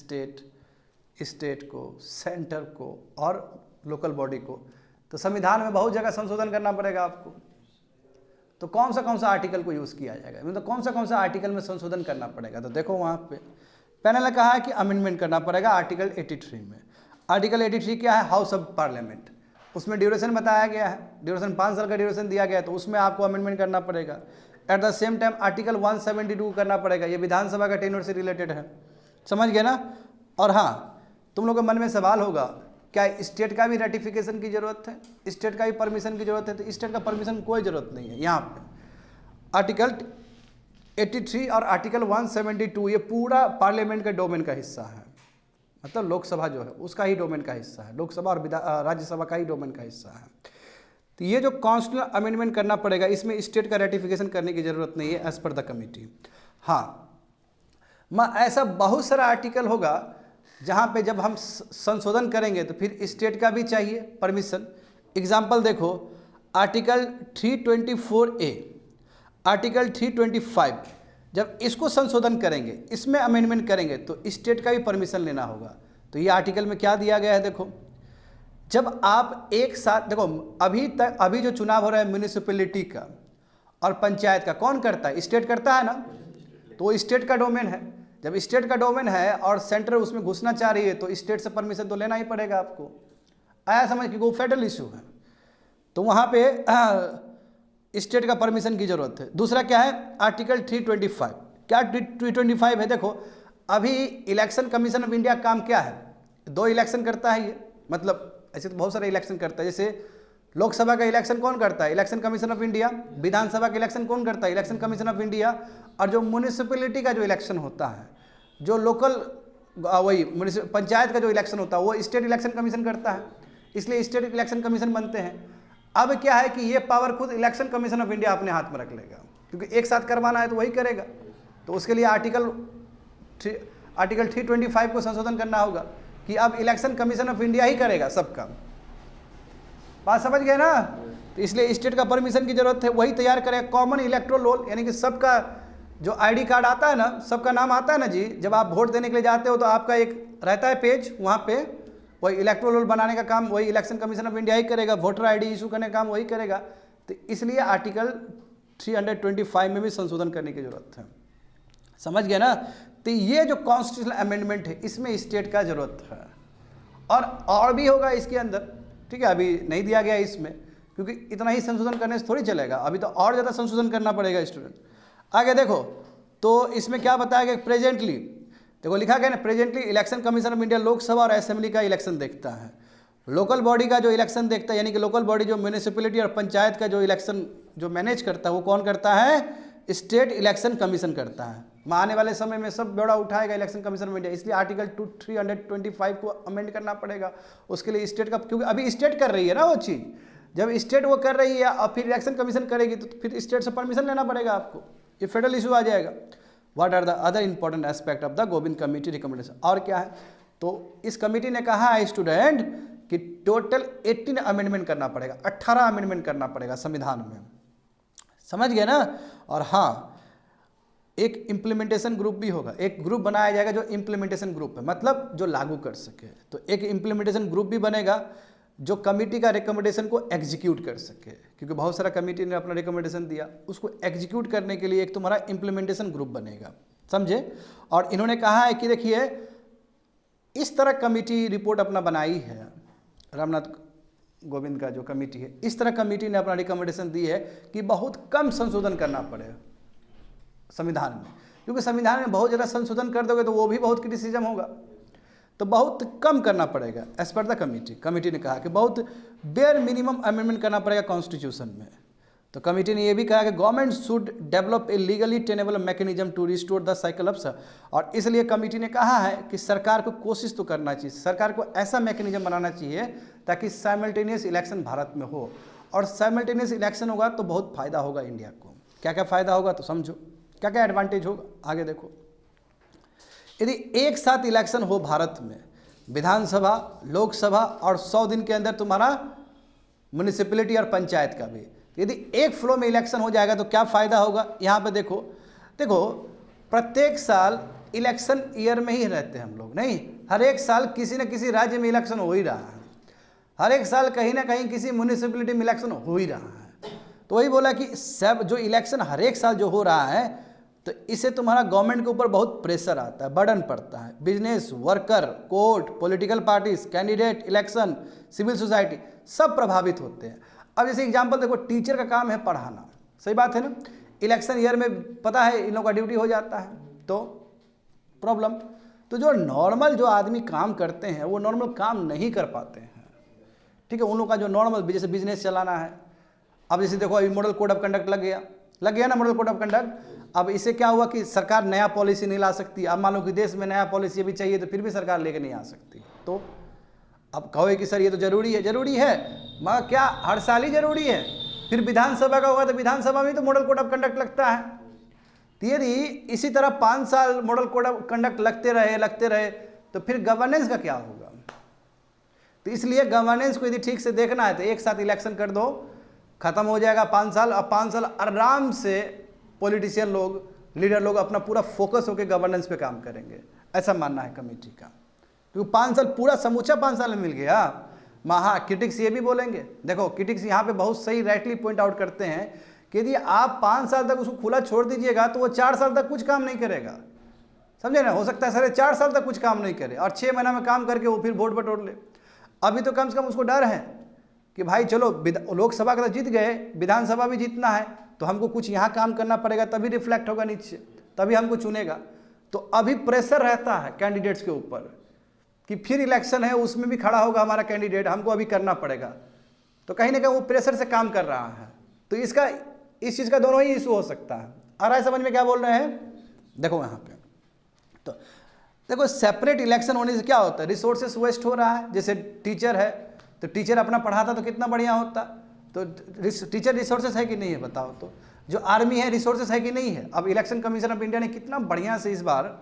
स्टेट को, सेंटर को और लोकल बॉडी को, तो संविधान में बहुत जगह संशोधन करना पड़ेगा आपको। तो कौन सा आर्टिकल को यूज़ किया जाएगा, मतलब कौन सा आर्टिकल में संशोधन करना पड़ेगा, तो देखो वहाँ पे पैनल ने कहा है कि अमेंडमेंट करना पड़ेगा आर्टिकल 83 में। आर्टिकल 83 क्या है, हाउस ऑफ पार्लियामेंट, उसमें ड्यूरेशन बताया गया है, ड्यूरेशन 5 साल का ड्यूरेशन दिया गया है, तो उसमें आपको अमेंडमेंट करना पड़ेगा। Eight the same time article 172 करना पड़ेगा, ये विधानसभा का टेन्योर से रिलेटेड है, समझ गए ना। और हाँ, तुम लोगों के मन में सवाल होगा, क्या स्टेट का भी रेटिफिकेशन की ज़रूरत है, स्टेट का भी परमिशन की ज़रूरत है, तो स्टेट का परमिशन कोई ज़रूरत नहीं है। यहाँ पे आर्टिकल 83 और आर्टिकल 172 ये पूरा पार्लियामेंट के डोमेन का हिस्सा है, मतलब लोकसभा जो है उसका ही डोमेन का हिस्सा है, लोकसभा और राज्यसभा का ही डोमेन का हिस्सा है। तो ये जो कॉन्स्टिट्यूशनल अमेंडमेंट करना पड़ेगा, इसमें स्टेट का रेटिफिकेशन करने की ज़रूरत नहीं है एज पर द कमिटी। हाँ, ऐसा बहुत सारा आर्टिकल होगा जहाँ पे जब हम संशोधन करेंगे तो फिर स्टेट का भी चाहिए परमिशन। एग्जाम्पल देखो, आर्टिकल 324A, आर्टिकल 325, जब इसको संशोधन करेंगे, इसमें अमेंडमेंट करेंगे तो स्टेट का भी परमिशन लेना होगा। तो ये आर्टिकल में क्या दिया गया है, देखो, जब आप एक साथ, देखो अभी जो चुनाव हो रहा है म्यूनिसिपैलिटी का और पंचायत का, कौन करता है, स्टेट करता है ना, तो वो स्टेट का डोमेन है। जब स्टेट का डोमेन है और सेंटर उसमें घुसना चाह रही है तो स्टेट से परमिशन तो लेना ही पड़ेगा आपको, आया समझ, क्योंकि वो फेडरल इशू है, तो वहाँ पे स्टेट का परमिशन की जरूरत है। दूसरा क्या है, आर्टिकल 325, क्या 325 है, देखो अभी इलेक्शन कमीशन ऑफ इंडिया काम क्या है, 2 इलेक्शन करता है ये, मतलब ऐसे तो बहुत सारे इलेक्शन करता है, जैसे लोकसभा का इलेक्शन कौन करता है, इलेक्शन कमीशन ऑफ इंडिया, विधानसभा का इलेक्शन कौन करता है, इलेक्शन कमीशन ऑफ इंडिया, और जो म्यूनिसिपैलिटी का जो इलेक्शन होता है, जो लोकल वही पंचायत का जो इलेक्शन होता है वो स्टेट इलेक्शन कमीशन करता है, इसलिए स्टेट इलेक्शन कमीशन बनते हैं। अब क्या है कि ये पावर खुद इलेक्शन कमीशन ऑफ इंडिया अपने हाथ में रख लेगा, क्योंकि एक साथ करवाना है तो वही करेगा। तो उसके लिए आर्टिकल 325 को संशोधन करना होगा कि अब इलेक्शन कमीशन ऑफ इंडिया ही करेगा सब काम, बात समझ गए ना। तो इसलिए स्टेट का परमिशन की जरूरत है, वही तैयार करेगा कॉमन इलेक्टोरल रोल, यानी कि सबका जो आईडी कार्ड आता है ना, सबका नाम आता है ना जी, जब आप वोट देने के लिए जाते हो तो आपका एक रहता है पेज, वहाँ पे वही इलेक्टोरल रोल बनाने का काम वही इलेक्शन कमीशन ऑफ इंडिया ही करेगा, वोटर आईडी इशू करने का काम वही करेगा। तो इसलिए आर्टिकल 325 में भी संशोधन करने की जरूरत है, समझ गए ना। तो ये जो कॉन्स्टिट्यूशनल अमेंडमेंट है इसमें स्टेट का जरूरत है, और भी होगा इसके अंदर, ठीक है, अभी नहीं दिया गया इसमें, क्योंकि इतना ही संशोधन करने से थोड़ी चलेगा, अभी तो और ज़्यादा संशोधन करना पड़ेगा स्टूडेंट। आगे देखो, तो इसमें क्या बताया गया, प्रेजेंटली देखो लिखा गया ना, presently election commission of India Lok Sabha और असेंबली का इलेक्शन देखता है, लोकल बॉडी का जो इलेक्शन देखता है, यानी कि लोकल बॉडी जो म्यूनिसिपैलिटी और पंचायत का जो इलेक्शन जो मैनेज करता है वो कौन करता है, स्टेट इलेक्शन कमीशन करता है। आने वाले समय में सब ब्यौरा उठाएगा इलेक्शन कमीशन ऑफ इंडिया, इसलिए आर्टिकल 325 को अमेंड करना पड़ेगा। उसके लिए स्टेट का, क्योंकि अभी स्टेट कर रही है ना वो चीज़, जब स्टेट वो कर रही है और फिर इलेक्शन कमीशन करेगी तो फिर स्टेट से परमिशन लेना पड़ेगा आपको, ये फेडरल इशू आ जाएगा। What are the other important aspect of the Govind committee recommendation, और क्या है, तो इस कमेटी ने कहा है स्टूडेंट कि टोटल 18 अमेंडमेंट करना पड़ेगा, 18 अमेंडमेंट करना पड़ेगा संविधान में, समझ गए ना। और हाँ, एक इम्प्लीमेंटेशन ग्रुप भी होगा, एक ग्रुप बनाया जाएगा जो इम्प्लीमेंटेशन ग्रुप है, मतलब जो लागू कर सके। तो एक इम्प्लीमेंटेशन ग्रुप भी बनेगा जो कमेटी का रिकमेंडेशन को एग्जीक्यूट कर सके, क्योंकि बहुत सारा कमेटी ने अपना रिकमेंडेशन दिया, उसको एग्जीक्यूट करने के लिए एक तुम्हारा इम्प्लीमेंटेशन ग्रुप बनेगा, समझे। और इन्होंने कहा है कि देखिए इस तरह कमेटी रिपोर्ट अपना बनाई है, रामनाथ कोविंद का जो कमेटी है, इस तरह कमेटी ने अपना रिकमेंडेशन दी है कि बहुत कम संशोधन करना पड़े संविधान में, क्योंकि संविधान में बहुत ज़्यादा संशोधन कर दोगे तो वो भी बहुत क्रिटिसिज्म होगा, तो बहुत कम करना पड़ेगा as per the committee. Committee ने कहा कि बहुत बेयर मिनिमम अमेंडमेंट करना पड़ेगा कॉन्स्टिट्यूशन में। तो कमेटी ने यह भी कहा कि government should develop a legally tenable mechanism to restore the cycle of, और इसलिए कमेटी ने कहा है कि सरकार को कोशिश तो करना चाहिए, सरकार को ऐसा मैकेनिज्म बनाना चाहिए ताकि साइमल्टेनियस इलेक्शन भारत में हो, और साइमल्टेनियस इलेक्शन होगा तो बहुत फायदा होगा इंडिया को। क्या क्या फ़ायदा होगा तो समझो, क्या क्या एडवांटेज होगा आगे देखो। यदि एक साथ इलेक्शन हो भारत में, विधानसभा, लोकसभा, और 100 दिन के अंदर तुम्हारा म्यूनिसिपैलिटी और पंचायत का भी, यदि एक फ्लो में इलेक्शन हो जाएगा तो क्या फ़ायदा होगा। यहाँ पे देखो प्रत्येक साल इलेक्शन ईयर में ही रहते हैं हम लोग, नहीं, हर एक साल किसी न किसी राज्य में इलेक्शन हो ही रहा है, हर एक साल कहीं ना कहीं किसी म्यूनिसिपैलिटी में इलेक्शन हो ही रहा है। तो वही बोला कि सब जो इलेक्शन हर एक साल जो हो रहा है, तो इससे तुम्हारा गवर्नमेंट के ऊपर बहुत प्रेशर आता है, बर्डन पड़ता है। Business, worker, court, political parties, candidate, election, civil society सब प्रभावित होते हैं। अब जैसे एग्जांपल देखो, टीचर का काम है पढ़ाना, सही बात है ना, इलेक्शन ईयर में पता है इन लोगों का ड्यूटी हो जाता है, तो प्रॉब्लम। तो जो नॉर्मल जो आदमी काम करते हैं वो नॉर्मल काम नहीं कर पाते हैं, ठीक है। उन लोगों का जो नॉर्मल जैसे बिजनेस चलाना है, अब जैसे देखो अभी मॉडल कोड ऑफ कंडक्ट लग गया ना, मॉडल कोड ऑफ कंडक्ट। अब इससे क्या हुआ कि सरकार नया पॉलिसी नहीं ला सकती। अब मान लो कि देश में नया पॉलिसी भी चाहिए तो फिर भी सरकार लेके नहीं आ सकती। तो अब कहोगे कि सर ये तो जरूरी है, मगर क्या हर साल ही जरूरी है? फिर विधानसभा का होगा तो विधानसभा में तो मॉडल कोड ऑफ कंडक्ट लगता है। तो यदि इसी तरह 5 साल मॉडल कोड ऑफ कंडक्ट लगते रहे तो फिर गवर्नेंस का क्या होगा? तो इसलिए गवर्नेंस को यदि ठीक से देखना है तो एक साथ इलेक्शन कर दो, खत्म हो जाएगा 5 साल। अब 5 साल आराम से पॉलिटिशियन लोग, लीडर लोग अपना पूरा फोकस होकर गवर्नेंस पे काम करेंगे, ऐसा मानना है कमेटी का। क्योंकि 5 साल पूरा समूचा 5 साल में मिल गया। हाँ, क्रिटिक्स ये भी बोलेंगे, देखो क्रिटिक्स यहाँ पे बहुत सही राइटली पॉइंट आउट करते हैं कि यदि आप 5 साल तक उसको खुला छोड़ दीजिएगा तो वो 4 साल तक कुछ काम नहीं करेगा, समझे ना। हो सकता है सारे 4 साल तक कुछ काम नहीं करे और 6 महीना में काम करके वो फिर वोट बटोर ले। अभी तो कम से कम उसको डर है कि भाई चलो लोकसभा का तो जीत गए, विधानसभा भी जीतना है, तो हमको कुछ यहाँ काम करना पड़ेगा, तभी रिफ्लेक्ट होगा नीचे, तभी हमको चुनेगा। तो अभी प्रेशर रहता है कैंडिडेट्स के ऊपर कि फिर इलेक्शन है, उसमें भी खड़ा होगा हमारा कैंडिडेट, हमको अभी करना पड़ेगा। तो कहीं ना कहीं वो प्रेशर से काम कर रहा है। तो इस चीज़ का दोनों ही इशू हो सकता है। आ रहा है समझ में क्या बोल रहे हैं? देखो यहाँ पे तो देखो, सेपरेट इलेक्शन होने से क्या होता है, रिसोर्सेस वेस्ट हो रहा है। जैसे टीचर है तो टीचर अपना पढ़ाता तो कितना बढ़िया होता, तो टीचर रिसोर्सेस है कि नहीं है बताओ। तो जो आर्मी है रिसोर्सेस है कि नहीं है। अब इलेक्शन कमीशन ऑफ इंडिया ने कितना बढ़िया से इस बार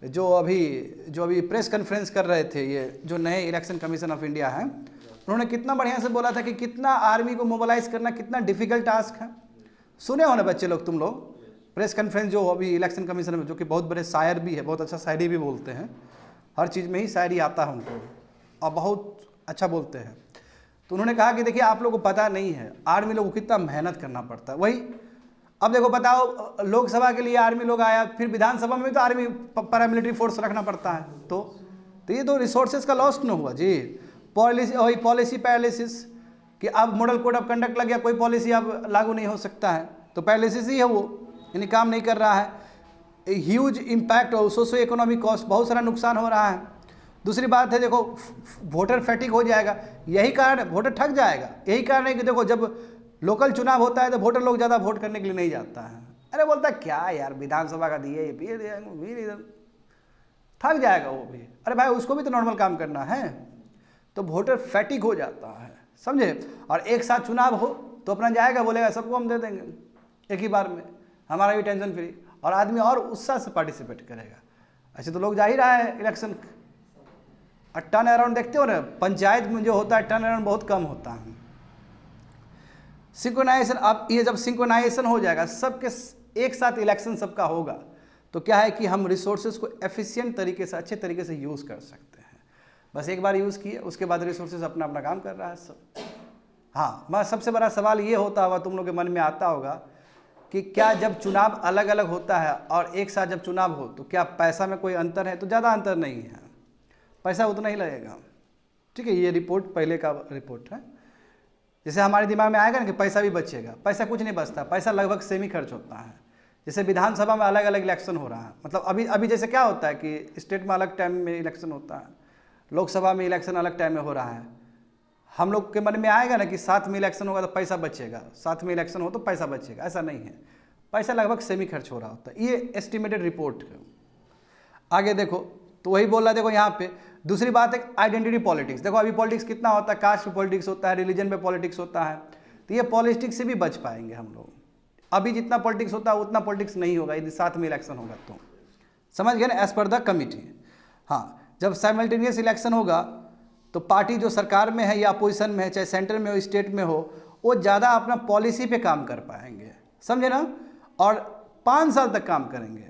जो अभी प्रेस कॉन्फ्रेंस कर रहे थे, ये जो नए इलेक्शन कमीशन ऑफ इंडिया है, उन्होंने कितना बढ़िया से बोला था कि कितना आर्मी को मोबिलाइज करना कितना डिफिकल्ट टास्क है। सुने हो ना बच्चे लोग, तुम लोग प्रेस कॉन्फ्रेंस जो अभी इलेक्शन कमीशन में, जो कि बहुत बड़े शायर भी है, बहुत अच्छा शायरी भी बोलते हैं, हर चीज़ में ही शायरी आता है उनको और बहुत अच्छा बोलते हैं। तो उन्होंने कहा कि देखिए आप लोगों को पता नहीं है आर्मी लोगों को कितना मेहनत करना पड़ता है। वही अब देखो बताओ, लोकसभा के लिए आर्मी लोग आया, फिर विधानसभा में तो आर्मी पैरामिलिट्री फोर्स रखना पड़ता है। तो ये तो रिसोर्सेज का लॉस न हुआ जी। पॉलिसी पैरालिसिस कि अब मॉडल कोड ऑफ कंडक्ट लग गया, कोई पॉलिसी अब लागू नहीं हो सकता है, तो पैरालिसिस ही है वो, यानी काम नहीं कर रहा है। ह्यूज इम्पैक्ट और सोशो इकोनॉमिक कॉस्ट, बहुत सारा नुकसान हो रहा है। दूसरी बात है देखो, वोटर फैटिक हो जाएगा, यही कारण वोटर ठग जाएगा। यही कारण है कि देखो जब लोकल चुनाव होता है तो वोटर लोग ज़्यादा वोट करने के लिए नहीं जाता है। अरे बोलता है क्या यार विधानसभा का दिए, थक जाएगा वो भी। अरे भाई उसको भी तो नॉर्मल काम करना है, तो वोटर फैटिक हो जाता है, समझे। और एक साथ चुनाव हो तो अपना जाएगा, बोलेगा सबको हम दे देंगे एक ही बार में, हमारा भी टेंशन फ्री, और आदमी और उत्साह से पार्टिसिपेट करेगा। ऐसे तो लोग जा ही रहा है इलेक्शन, और टर्न अराउंड देखते हो ना, पंचायत में जो होता है टर्न अराउंड बहुत कम होता है। सिंक्रोनाइजेशन, अब ये जब सिंक्रोनाइजेशन हो जाएगा, सबके एक साथ इलेक्शन सबका होगा, तो क्या है कि हम रिसोर्सेज को एफिशिएंट तरीके से, अच्छे तरीके से यूज़ कर सकते हैं। बस एक बार यूज़ किए, उसके बाद रिसोर्सेज अपना अपना काम कर रहा है सब। हाँ, मैं सबसे बड़ा सवाल ये होता होगा, तुम लोग के मन में आता होगा कि क्या जब चुनाव अलग अलग होता है और एक साथ जब चुनाव हो तो क्या पैसा में कोई अंतर है? तो ज़्यादा अंतर नहीं है, पैसा उतना ही लगेगा। ठीक है, ये रिपोर्ट पहले का रिपोर्ट है। जैसे हमारे दिमाग में आएगा ना कि पैसा भी बचेगा, पैसा कुछ नहीं बचता, पैसा लगभग सेम ही खर्च होता है। जैसे विधानसभा में अलग अलग इलेक्शन हो रहा है, मतलब अभी जैसे क्या होता है कि स्टेट में अलग टाइम में इलेक्शन होता है, लोकसभा में इलेक्शन अलग टाइम में हो रहा है। हम लोग के मन में आएगा ना कि साथ में इलेक्शन होगा तो पैसा बचेगा, साथ में इलेक्शन हो तो पैसा बचेगा, ऐसा नहीं है, पैसा लगभग सेम ही खर्च हो रहा होता है। ये एस्टिमेटेड रिपोर्ट है। आगे देखो तो वही बोल रहा है, देखो यहाँ पे दूसरी बात है आइडेंटिटी पॉलिटिक्स। देखो अभी पॉलिटिक्स कितना होता है, कास्ट पे पॉलिटिक्स होता है, रिलीजन पे पॉलिटिक्स होता है, तो ये पॉलिटिक्स से भी बच पाएंगे हम लोग। अभी जितना पॉलिटिक्स होता है उतना पॉलिटिक्स नहीं होगा यदि साथ में इलेक्शन होगा तो। समझ गए ना, एज पर द कमिटी। हाँ, जब साइमल्टेनियस इलेक्शन होगा तो पार्टी जो सरकार में है या अपोजिशन में है, चाहे सेंटर में हो स्टेट में हो, वो ज़्यादा अपना पॉलिसी पे काम कर पाएंगे, समझे ना। और 5 साल तक काम करेंगे,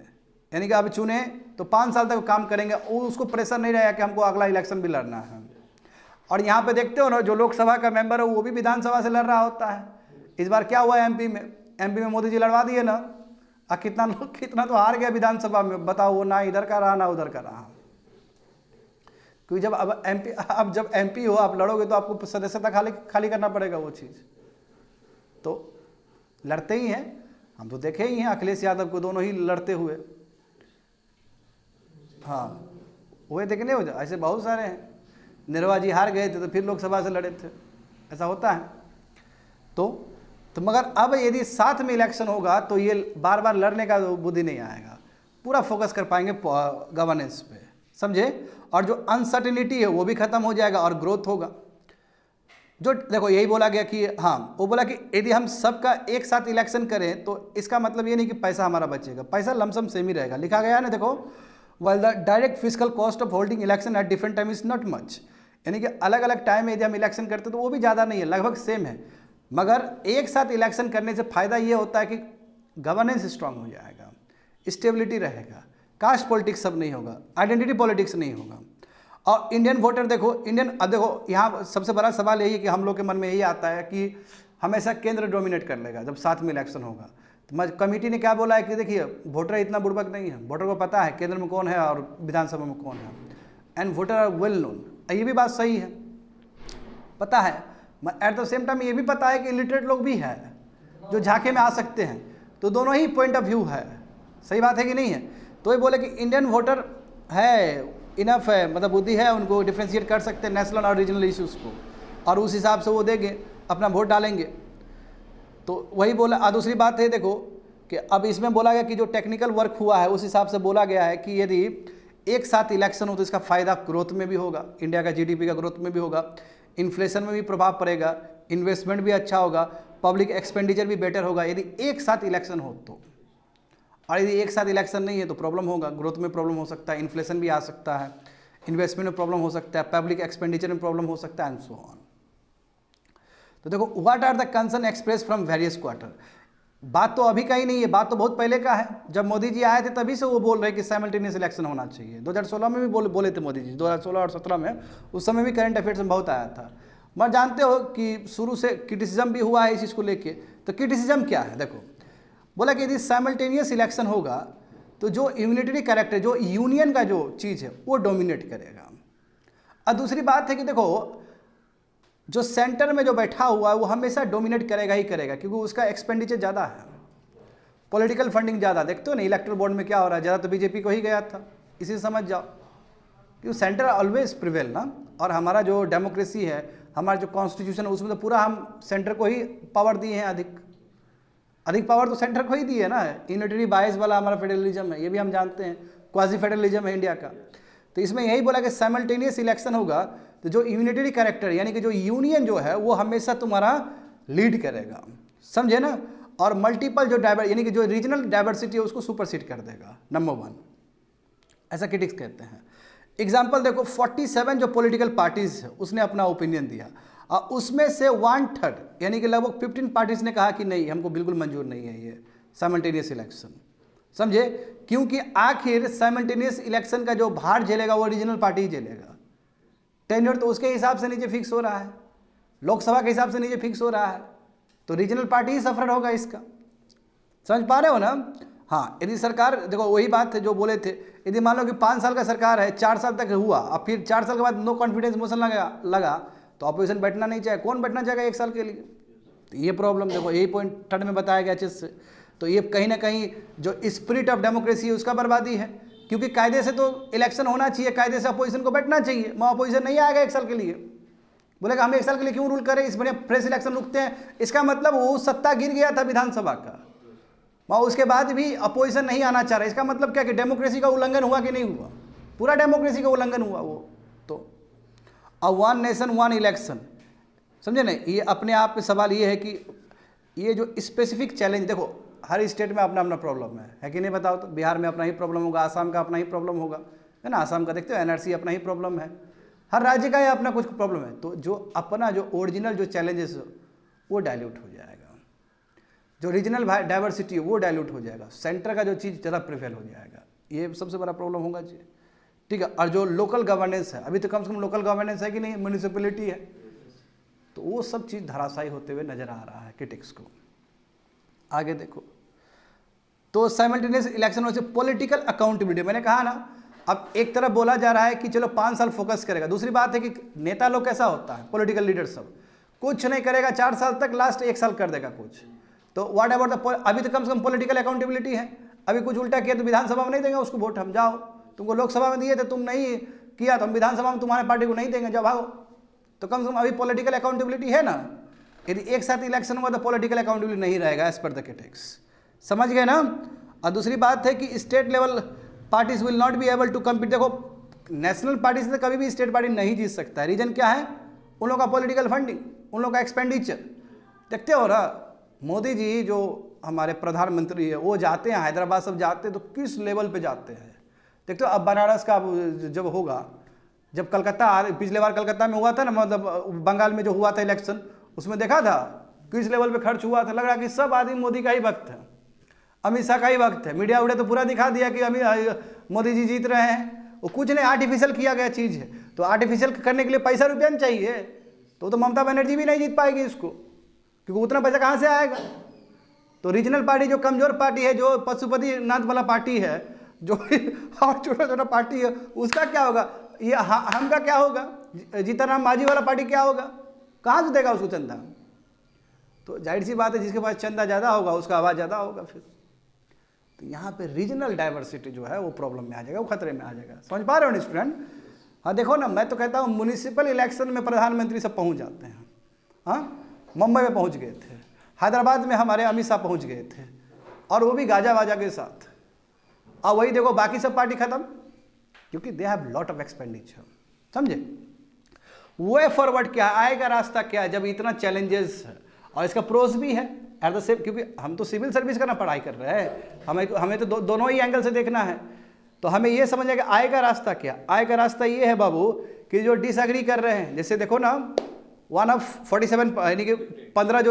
यानी कि अब चुने तो 5 साल तक काम करेंगे, उसको प्रेशर नहीं रहेगा कि हमको अगला इलेक्शन भी लड़ना है। और यहाँ पे देखते हो ना, जो लोकसभा का मेंबर है वो भी विधानसभा से लड़ रहा होता है। इस बार क्या हुआ एमपी में मोदी जी लड़वा दिए ना, कितना तो हार गया विधानसभा में, बताओ। वो ना इधर का रहा ना उधर का रहा, क्योंकि जब एमपी हो आप लड़ोगे तो आपको सदस्यता खाली करना पड़ेगा वो चीज़, तो लड़ते ही हैं। हम तो देखे ही हैं अखिलेश यादव को दोनों ही लड़ते हुए। हाँ, हुए देखने हो, ऐसे बहुत सारे हैं। निर्वा जी हार गए थे तो फिर लोकसभा से लड़े थे, ऐसा होता है। तो मगर अब यदि साथ में इलेक्शन होगा तो ये बार बार लड़ने का बुद्धि नहीं आएगा, पूरा फोकस कर पाएंगे गवर्नेंस पे, समझे। और जो अनसर्टेनिटी है वो भी खत्म हो जाएगा और ग्रोथ होगा। जो देखो यही बोला गया कि हाँ, वो बोला कि यदि हम सबका एक साथ इलेक्शन करें तो इसका मतलब ये नहीं कि पैसा हमारा बचेगा, पैसा लमसम सेम ही रहेगा। लिखा गया है ना, देखो, while the direct fiscal cost of holding election at different time is not much, यानी कि अलग अलग टाइम में यदि हम इलेक्शन करते हैं तो वो भी ज़्यादा नहीं है, लगभग सेम है। मगर एक साथ इलेक्शन करने से फ़ायदा ये होता है कि गवर्नेंस स्ट्रांग हो जाएगा, स्टेबिलिटी रहेगा, कास्ट पॉलिटिक्स सब नहीं होगा, आइडेंटिटी पॉलिटिक्स नहीं होगा। और इंडियन वोटर देखो, अब देखो यहाँ सबसे बड़ा सवाल यही है कि हम लोग के मन में यही आता है कि हमेशा केंद्र डोमिनेट कर लेगा जब साथ में इलेक्शन होगा। तो कमेटी ने क्या बोला है कि देखिए वोटर इतना बुड़बक नहीं है, वोटर को पता है केंद्र में कौन है और विधानसभा में कौन है, and voter are well known. ये भी बात सही है, पता है। एट द सेम टाइम ये भी पता है कि इलिटरेट लोग भी है जो झांके में आ सकते हैं, तो दोनों ही पॉइंट ऑफ व्यू है, सही बात है कि नहीं है। तो ये बोले कि इंडियन वोटर है, इनफ है, मतलब बुद्धि है, उनको डिफ्रेंशिएट कर सकते हैं नेशनल और रीजनल इश्यूज़ को, और उस हिसाब से वो देंगे, अपना वोट डालेंगे। तो वही बोला। दूसरी बात है देखो कि अब इसमें बोला गया कि जो टेक्निकल वर्क हुआ है उस हिसाब से बोला गया है कि यदि एक साथ इलेक्शन हो तो इसका फ़ायदा ग्रोथ में भी होगा, इंडिया का जीडीपी का ग्रोथ में भी होगा, इन्फ्लेशन में भी प्रभाव पड़ेगा, इन्वेस्टमेंट भी अच्छा होगा, पब्लिक एक्सपेंडिचर भी बेटर होगा यदि एक साथ इलेक्शन हो तो। और यदि एक साथ इलेक्शन नहीं है तो प्रॉब्लम होगा, ग्रोथ में प्रॉब्लम हो सकता है, इन्फ्लेशन भी आ सकता है, इन्वेस्टमेंट में प्रॉब्लम हो सकता है, पब्लिक एक्सपेंडिचर में प्रॉब्लम हो सकता है, एंड सो ऑन। तो देखो, what are the concern express from various quarter. बात तो अभी का ही नहीं है, बात तो बहुत पहले का है। जब मोदी जी आए थे तभी से वो बोल रहे कि साइमल्टेनियस इलेक्शन होना चाहिए। 2016 में भी बोले थे मोदी जी, 2016 और 17 में, उस समय भी करंट अफेयर्स में बहुत आया था। मैं जानते हो कि शुरू से क्रिटिसिज्म भी हुआ है इस चीज़ को लेके। तो क्रिटिसिज्म क्या है, देखो, बोला कि यदि साइमल्टेनियस इलेक्शन होगा तो जो यूनिटरी कैरेक्टर, जो यूनियन का जो चीज़ है वो डोमिनेट करेगा। और दूसरी बात है कि देखो, जो सेंटर में जो बैठा हुआ है वो हमेशा डोमिनेट करेगा ही करेगा, क्योंकि उसका एक्सपेंडिचर ज़्यादा है, पॉलिटिकल फंडिंग ज़्यादा। देखते हो ना इलेक्टोरल बोर्ड में क्या हो रहा है, ज़्यादा तो बीजेपी को ही गया था, इसी से समझ जाओ। क्योंकि सेंटर ऑलवेज प्रिवेल ना, और हमारा जो डेमोक्रेसी है, हमारा जो कॉन्स्टिट्यूशन है, उसमें तो पूरा हम सेंटर को ही पावर दिए हैं, अधिक पावर तो सेंटर को ही दी है ना। यूनिटरी बायस वाला हमारा फेडरलिज्म है, ये भी हम जानते हैं, क्वाजी फेडरलिज्म है इंडिया का। तो इसमें यही बोला कि साइमल्टेनियस इलेक्शन होगा तो जो यूनिटरी कैरेक्टर यानी कि जो यूनियन जो है वो हमेशा तुम्हारा लीड करेगा, समझे ना। और मल्टीपल जो यानी कि जो रीजनल डाइवर्सिटी है उसको सुपरसीड कर देगा, नंबर 1, ऐसा क्रिटिक्स कहते हैं। एग्जाम्पल देखो 47 जो पॉलिटिकल पार्टीज है उसने अपना ओपिनियन दिया और उसमें से 1/3 यानी कि लगभग 15 पार्टीज ने कहा कि नहीं हमको बिल्कुल मंजूर नहीं है ये साइमल्टेनियस इलेक्शन। समझे? क्योंकि आखिर साइमल्टेनियस इलेक्शन का जो भार झेलेगा वो रीजनल पार्टी ही झेलेगा। टेन्योर तो उसके हिसाब से नीचे फिक्स हो रहा है, लोकसभा के हिसाब से नीचे फिक्स हो रहा है, तो रीजनल पार्टी ही सफर होगा इसका। समझ पा रहे हो ना? हाँ, यदि सरकार देखो वही बात है जो बोले थे, यदि मान लो कि 5 साल का सरकार है, 4 साल तक हुआ और फिर 4 साल के बाद नो कॉन्फिडेंस मोशन लगा तो अपोजिशन बैठना नहीं चाहे। कौन बैठना चाहेगा 1 साल के लिए? तो ये प्रॉब्लम देखो, यही पॉइंट 3 में बताया गया अच्छे से। तो ये कहीं ना कहीं जो स्पिरिट ऑफ डेमोक्रेसी है उसका बर्बादी है, क्योंकि कायदे से तो इलेक्शन होना चाहिए, कायदे से अपोजिशन को बैठना चाहिए। वहाँ अपोजिशन नहीं आएगा 1 साल के लिए, बोलेगा हम 1 साल के लिए क्यों रूल करें, इस बढ़िया फ्रेश इलेक्शन रुकते हैं। इसका मतलब वो सत्ता गिर गया था विधानसभा का, वहाँ उसके बाद भी अपोजिशन नहीं आना चाह रहा। इसका मतलब क्या कि डेमोक्रेसी का उल्लंघन हुआ कि नहीं हुआ? पूरा डेमोक्रेसी का उल्लंघन हुआ वो। तो अब 1 नेशन 1 इलेक्शन, समझे ना? ये अपने आप में सवाल ये है कि ये जो स्पेसिफिक चैलेंज, देखो हर स्टेट में अपना अपना प्रॉब्लम है कि नहीं? बताओ तो। बिहार में अपना ही प्रॉब्लम होगा, आसाम का अपना ही प्रॉब्लम होगा, है ना? आसाम का देखते हो एनआरसी अपना ही प्रॉब्लम है, हर राज्य का ही अपना कुछ प्रॉब्लम है। तो जो अपना जो ओरिजिनल जो चैलेंजेस वो डाइल्यूट हो जाएगा, जो रीजनल डाइवर्सिटी है वो डाइल्यूट हो जाएगा, सेंटर का जो चीज़ ज़्यादा प्रिवेल हो जाएगा। ये सबसे बड़ा प्रॉब्लम होगा जी, ठीक है। और जो लोकल गवर्नेंस है, अभी तो कम से कम लोकल गवर्नेंस है कि नहीं, म्यूनिसिपैलिटी है, तो वो सब चीज़ धराशायी होते हुए नजर आ रहा है क्रिटिक्स को। आगे देखो, तो साइमल्टेनियस इलेक्शन में से पॉलिटिकल अकाउंटेबिलिटी, मैंने कहा ना, अब एक तरफ बोला जा रहा है कि चलो 5 साल फोकस करेगा, दूसरी बात है कि नेता लोग कैसा होता है, पॉलिटिकल लीडर सब कुछ नहीं करेगा 4 साल तक, लास्ट 1 साल कर देगा कुछ। तो व्हाट अबाउट द, अभी तो कम से कम पॉलिटिकल अकाउंटेबिलिटी है। अभी कुछ उल्टा किया तो विधानसभा में नहीं देंगे उसको वोट, हम जाओ, तुमको लोकसभा में दिए थे तुम नहीं किया तो हम विधानसभा में तुम्हारे पार्टी को नहीं देंगे, जब भागो। तो कम से कम अभी पॉलिटिकल अकाउंटेबिलिटी है ना। यदि एक साथ इलेक्शन हुआ तो पॉलिटिकल अकाउंटेबिलिटी नहीं रहेगा एज पर द क्रिटिक्स, समझ गए ना? और दूसरी बात है कि state level parties will not be able to compete. देखो नेशनल पार्टी से कभी भी स्टेट पार्टी नहीं जीत सकता है। रीजन क्या है? उन लोगों का पॉलिटिकल फंडिंग, उन लोगों का एक्सपेंडिचर। देखते हो ना, मोदी जी जो हमारे प्रधानमंत्री है वो जाते हैं हैदराबाद, सब जाते हैं तो किस लेवल पे जाते हैं। देखते हो अब बनारस का जब होगा, जब कलकत्ता पिछले बार कलकत्ता में हुआ था ना, मतलब बंगाल में जो हुआ था इलेक्शन, उसमें देखा था किस लेवल पे खर्च हुआ था। लग रहा कि सब आदमी मोदी का ही वक्त है, अमित शाह का ही वक्त है। मीडिया उड़े तो पूरा दिखा दिया कि मोदी जी जीत रहे हैं। वो कुछ नहीं, आर्टिफिशियल किया गया चीज़ है। तो आर्टिफिशियल करने के लिए पैसा रुपया नहीं चाहिए, तो ममता बनर्जी भी नहीं जीत पाएगी इसको, क्योंकि उतना पैसा कहाँ से आएगा। तो रीजनल पार्टी जो कमजोर पार्टी है, जो पशुपति नाथ वाला पार्टी है, जो और छोटा छोटा पार्टी है, उसका क्या होगा? ये हम का क्या होगा? जीतनराम मांझी वाला पार्टी क्या होगा? कहाँ से देगा उसको चंदा? तो जाहिर सी बात है जिसके पास चंदा ज़्यादा होगा उसका आवाज़ ज़्यादा होगा। फिर तो यहाँ पे रीजनल डाइवर्सिटी जो है वो प्रॉब्लम में आ जाएगा, वो खतरे में आ जाएगा। समझ पा रहे हो ना स्टूडेंट? हाँ देखो ना, मैं तो कहता हूँ म्यूनिसिपल इलेक्शन में प्रधानमंत्री सब पहुँच जाते हैं। हाँ, मुंबई में पहुँच गए थे, हैदराबाद में हमारे अमित शाह पहुँच गए थे, और वो भी गाजा वाजा के साथ। और वही देखो बाकी सब पार्टी खत्म, क्योंकि they have lot of expenditure. समझे? वे फॉरवर्ड क्या आएगा, रास्ता क्या है जब इतना चैलेंजेस है? और इसका प्रोस भी है एट द सेम, क्योंकि हम तो सिविल सर्विस का ना पढ़ाई कर रहे हैं, हमें तो दोनों ही एंगल से देखना है। तो हमें ये समझना कि आएगा रास्ता क्या? आएगा रास्ता ये है बाबू कि जो डिसएग्री कर रहे हैं, जैसे देखो ना 1 of 47 यानी कि 15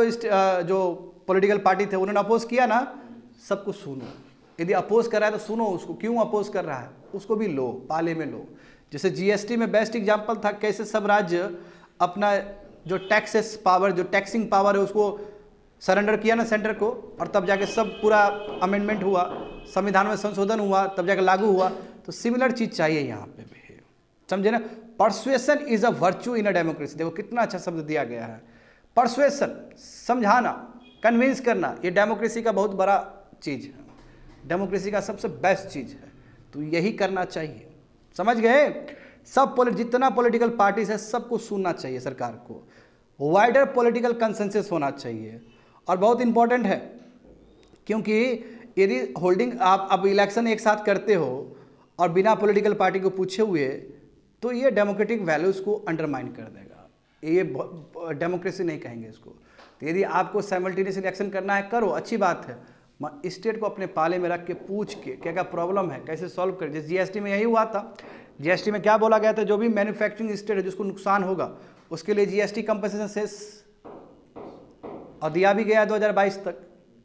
जो पॉलिटिकल पार्टी थे उन्होंने अपोज किया ना, सबको सुनो। यदि अपोज कर रहा है तो सुनो उसको, क्यों अपोज कर रहा है उसको भी लो, पाले में लो। जैसे जीएसटी में बेस्ट एग्जांपल था कैसे सब राज्य अपना जो टैक्सेस पावर, जो टैक्सिंग पावर है उसको सरेंडर किया ना सेंटर को, और तब जाके सब पूरा अमेंडमेंट हुआ, संविधान में संशोधन हुआ, तब जाके लागू हुआ। तो सिमिलर चीज़ चाहिए यहाँ पे भी, समझे ना? Persuasion is a virtue in a democracy. देखो कितना अच्छा शब्द दिया गया है, परसुएसन, समझाना, कन्विंस करना, ये डेमोक्रेसी का बहुत बड़ा चीज़ है, डेमोक्रेसी का सबसे बेस्ट चीज़ है। तो यही करना चाहिए, समझ गए? सब जितना पॉलिटिकल पार्टीज है सबको सुनना चाहिए सरकार को, वाइडर पॉलिटिकल कंसेंसस होना चाहिए। और बहुत इंपॉर्टेंट है, क्योंकि यदि होल्डिंग आप अब इलेक्शन एक साथ करते हो और बिना पॉलिटिकल पार्टी को पूछे हुए, तो ये डेमोक्रेटिक वैल्यूज़ को अंडरमाइन कर देगा, ये डेमोक्रेसी नहीं कहेंगे इसको। तो यदि आपको साइमल्टेनियस इलेक्शन करना है करो, अच्छी बात है, स्टेट को अपने पाले में रख के पूछ के क्या क्या प्रॉब्लम है कैसे सॉल्व करें। जैसे जीएसटी में यही हुआ था, जीएसटी में क्या बोला गया था, जो भी मैन्युफैक्चरिंग स्टेट है जिसको नुकसान होगा उसके लिए जीएसटी कंपनसेशन सेस और दिया भी गया 2022 तक,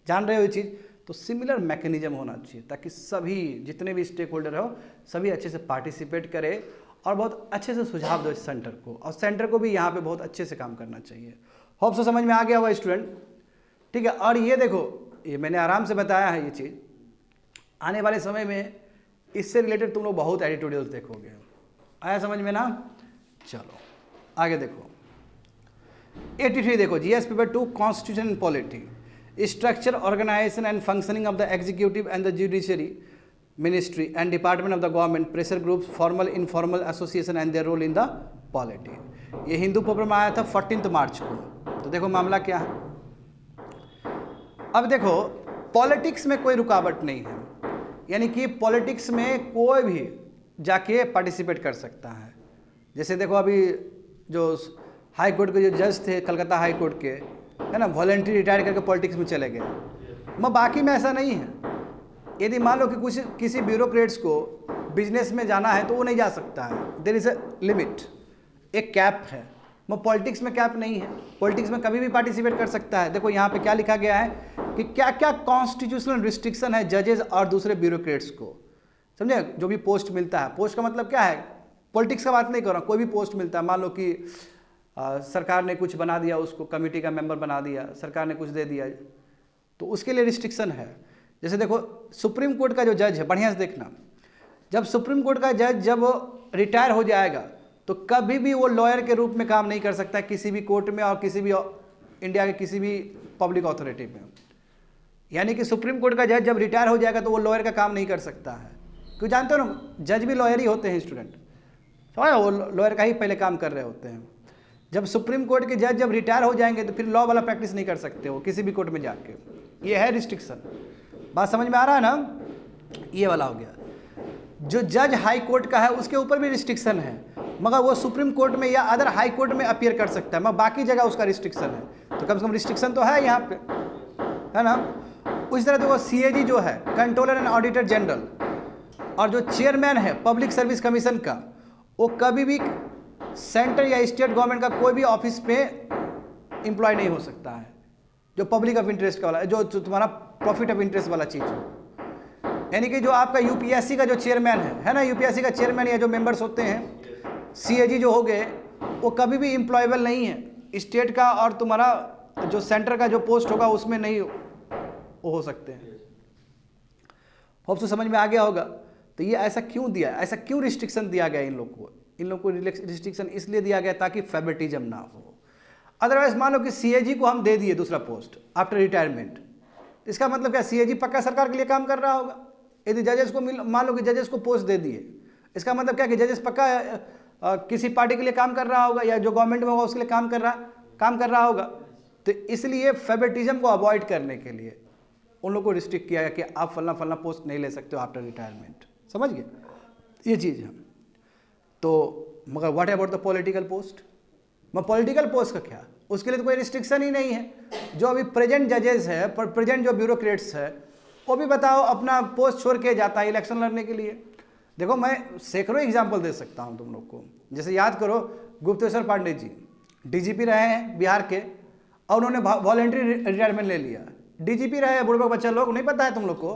जान रहे हो ये चीज़। तो सिमिलर मैकेनिज्म होना चाहिए ताकि सभी जितने भी स्टेक होल्डर हो सभी अच्छे से पार्टिसिपेट करें और बहुत अच्छे से सुझाव दो सेंटर को, और सेंटर को भी यहाँ पे बहुत अच्छे से काम करना चाहिए। होप सो समझ में आ गया होगा स्टूडेंट, ठीक है। और ये देखो, ये मैंने आराम से बताया है, ये चीज़ आने वाले समय में इससे रिलेटेड तुम लोग बहुत एडिटोरियल्स देखोगे। आया समझ में ना? चलो आगे देखो 83 देखो, GS paper 2 constitution and polity, structure organisation and functioning of the executive and the judiciary ministry and department of the government, pressure groups, formal informal association and their role in the polity. ये Hindu paper में आया था 14 मार्च को। तो देखो मामला क्या है। अब देखो पॉलिटिक्स में कोई रुकावट नहीं है, यानी कि पॉलिटिक्स में कोई भी जाके पार्टिसिपेट कर सकता है। जैसे देखो अभी जो हाई कोर्ट के जो जज थे कलकत्ता हाई कोर्ट के, है ना, वॉलंटरी रिटायर करके पॉलिटिक्स में चले गए। मगर बाकी में ऐसा नहीं है। यदि मान लो कि किसी ब्यूरोक्रेट्स को बिजनेस में जाना है तो वो नहीं जा सकता है, देयर इज़ अ लिमिट, एक कैप है। मगर पॉलिटिक्स में कैप नहीं है, पॉलिटिक्स में कभी भी पार्टिसिपेट कर सकता है। देखो यहाँ पे क्या लिखा गया है कि क्या क्या कॉन्स्टिट्यूशनल रिस्ट्रिक्शन है जजेस और दूसरे ब्यूरोक्रेट्स को, समझे। जो भी पोस्ट मिलता है, पोस्ट का मतलब क्या है, पॉलिटिक्स का बात नहीं कर रहा हूँ, कोई भी पोस्ट मिलता है, मान लो कि सरकार ने कुछ बना दिया, उसको कमेटी का मेंबर बना दिया, सरकार ने कुछ दे दिया, तो उसके लिए रिस्ट्रिक्शन है। जैसे देखो सुप्रीम कोर्ट का जो जज है, बढ़िया से देखना, जब सुप्रीम कोर्ट का जज जब रिटायर हो जाएगा तो कभी भी वो लॉयर के रूप में काम नहीं कर सकता किसी भी कोर्ट में और किसी भी इंडिया के किसी भी पब्लिक अथॉरिटी में। यानी कि सुप्रीम कोर्ट का जज जब रिटायर हो जाएगा तो वो लॉयर का काम नहीं कर सकता है। क्यों, जानते हो ना, जज भी लॉयर ही होते हैं स्टूडेंट, समझ, वो लॉयर का ही पहले काम कर रहे होते हैं। जब सुप्रीम कोर्ट के जज जब रिटायर हो जाएंगे तो फिर लॉ वाला प्रैक्टिस नहीं कर सकते हो किसी भी कोर्ट में जाके, ये है रिस्ट्रिक्शन। बात समझ में आ रहा है ना? ये वाला हो गया। जो जज हाई कोर्ट का है उसके ऊपर भी रिस्ट्रिक्शन है, मगर वो सुप्रीम कोर्ट में या अदर हाई कोर्ट में अपीयर कर सकता है, मगर बाकी जगह उसका रिस्ट्रिक्शन है। तो कम से कम रिस्ट्रिक्शन तो है यहाँ पे, है ना। उसी तरह देखो सीएजी जो है, कंट्रोलर एंड ऑडिटर जनरल, और जो चेयरमैन है पब्लिक सर्विस कमीशन का, वो कभी भी सेंटर या स्टेट गवर्नमेंट का कोई भी ऑफिस पे एम्प्लॉय नहीं हो सकता है जो पब्लिक ऑफ इंटरेस्ट का वाला, जो तुम्हारा प्रॉफिट ऑफ इंटरेस्ट वाला चीज़ हो। यानी कि जो आपका यूपीएससी का जो चेयरमैन है ना, यूपीएससी का चेयरमैन या जो मेंबर्स होते हैं सीएजी जो हो गए, वो कभी भी एम्प्लॉयबल नहीं है स्टेट का, और तुम्हारा जो सेंटर का जो पोस्ट होगा उसमें नहीं वो हो सकते हैं। होप सो समझ में आ गया होगा। तो ये ऐसा क्यों दिया, ऐसा क्यों रिस्ट्रिक्शन दिया गया इन लोग को? इन लोग को रिस्ट्रिक्शन इसलिए दिया गया ताकि फेवरेटिज्म ना हो। अदरवाइज मान लो कि सीएजी को हम दे दिए दूसरा पोस्ट आफ्टर रिटायरमेंट, इसका मतलब क्या, सीएजी पक्का सरकार के लिए काम कर रहा होगा। यदि जजेस को मान लो कि जजेस को पोस्ट दे दिए, इसका मतलब क्या कि जजेस पक्का किसी पार्टी के लिए काम कर रहा होगा, या जो गवर्नमेंट में होगा उसके लिए काम कर रहा होगा। तो इसलिए फेवरेटिज्म को अवॉइड करने के लिए उन लोगों को रिस्ट्रिक्ट किया गया कि आप फलना पोस्ट नहीं ले सकते हो आफ्टर रिटायरमेंट। समझ गए, ये चीज़ है। तो मगर what about the political post? मगर पॉलिटिकल पोस्ट का क्या, उसके लिए तो कोई रिस्ट्रिक्शन ही नहीं है। जो अभी प्रेजेंट जजेस है, प्रेजेंट जो ब्यूरोक्रेट्स है, वो भी बताओ अपना पोस्ट छोड़ के जाता है इलेक्शन लड़ने के लिए। देखो मैं सैकड़ों एग्जाम्पल दे सकता हूँ तुम लोग को। जैसे याद करो, गुप्तेश्वर पांडे जी डीजीपी रहे हैं बिहार के, और उन्होंने वॉलंटरी रिटायरमेंट ले लिया। डीजीपी रहे, बुढ़बक बच्चा लोग नहीं पता है तुम लोग को,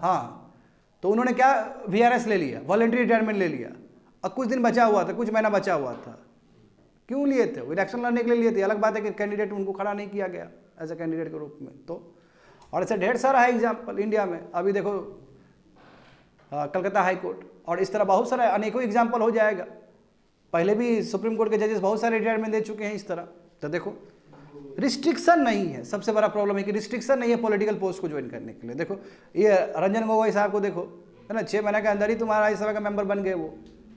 हाँ। तो उन्होंने क्या वीआरएस ले लिया, वॉलंटरी रिटायरमेंट ले लिया, और कुछ दिन बचा हुआ था, कुछ महीना बचा हुआ था। क्यों लिए थे? वो इलेक्शन लड़ने के लिए लिए थे। अलग बात है कि कैंडिडेट उनको खड़ा नहीं किया गया एज ए कैंडिडेट के रूप में। तो और ऐसे ढेर सारा है एग्जाम्पल इंडिया में। अभी देखो कलकत्ता हाई कोर्ट, और इस तरह बहुत सारा अनेकों एग्जाम्पल हो जाएगा। पहले भी सुप्रीम कोर्ट के जजेस बहुत सारे रिटायरमेंट दे चुके हैं इस तरह। तो देखो रिस्ट्रिक्शन नहीं है, सबसे बड़ा प्रॉब्लम है कि रिस्ट्रिक्शन नहीं है पॉलिटिकल पोस्ट को ज्वाइन करने के लिए। देखो ये रंजन गोगोई साहब को देखो, है ना, 6 महीने के अंदर ही तुम्हारा राज्यसभा का मेंबर बन गए वो।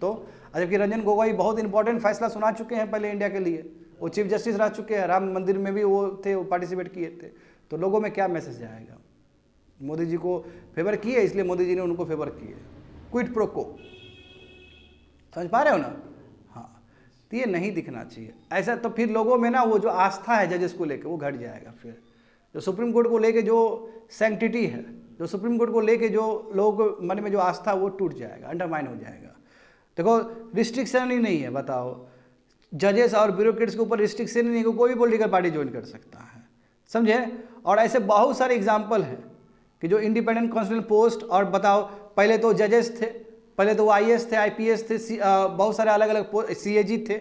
तो जबकि रंजन गोगोई बहुत इंपॉर्टेंट फैसला सुना चुके हैं पहले इंडिया के लिए, वो चीफ जस्टिस रह चुके हैं, राम मंदिर में भी वो थे, वो पार्टिसिपेट किए थे। तो लोगों में क्या मैसेज जाएगा? मोदी जी को फेवर किए, इसलिए मोदी जी ने उनको फेवर किए, क्विड प्रो को। समझ पा रहे हो ना? हाँ, तो ये नहीं दिखना चाहिए ऐसा। तो फिर लोगों में ना वो जो आस्था है जजेस को लेके वो घट जाएगा। फिर जो सुप्रीम कोर्ट को लेके जो सैंक्टिटी है, जो सुप्रीम कोर्ट को लेके जो लोगों को मन में जो आस्था वो टूट जाएगा, अंडरमाइन हो जाएगा। देखो रिस्ट्रिक्शन ही नहीं है, बताओ जजेस और ब्यूरोक्रेट्स के ऊपर रिस्ट्रिक्शन ही नहीं है, कोई भी पॉलिटिकल पार्टी ज्वाइन कर सकता है, समझे। और ऐसे बहुत सारे एग्जाम्पल हैं कि जो इंडिपेंडेंट कॉन्स्टिट्यूशनल पोस्ट, और बताओ पहले तो जजेस थे, पहले तो वो IAS थे, IPS थे, बहुत सारे अलग अलग CAG थे,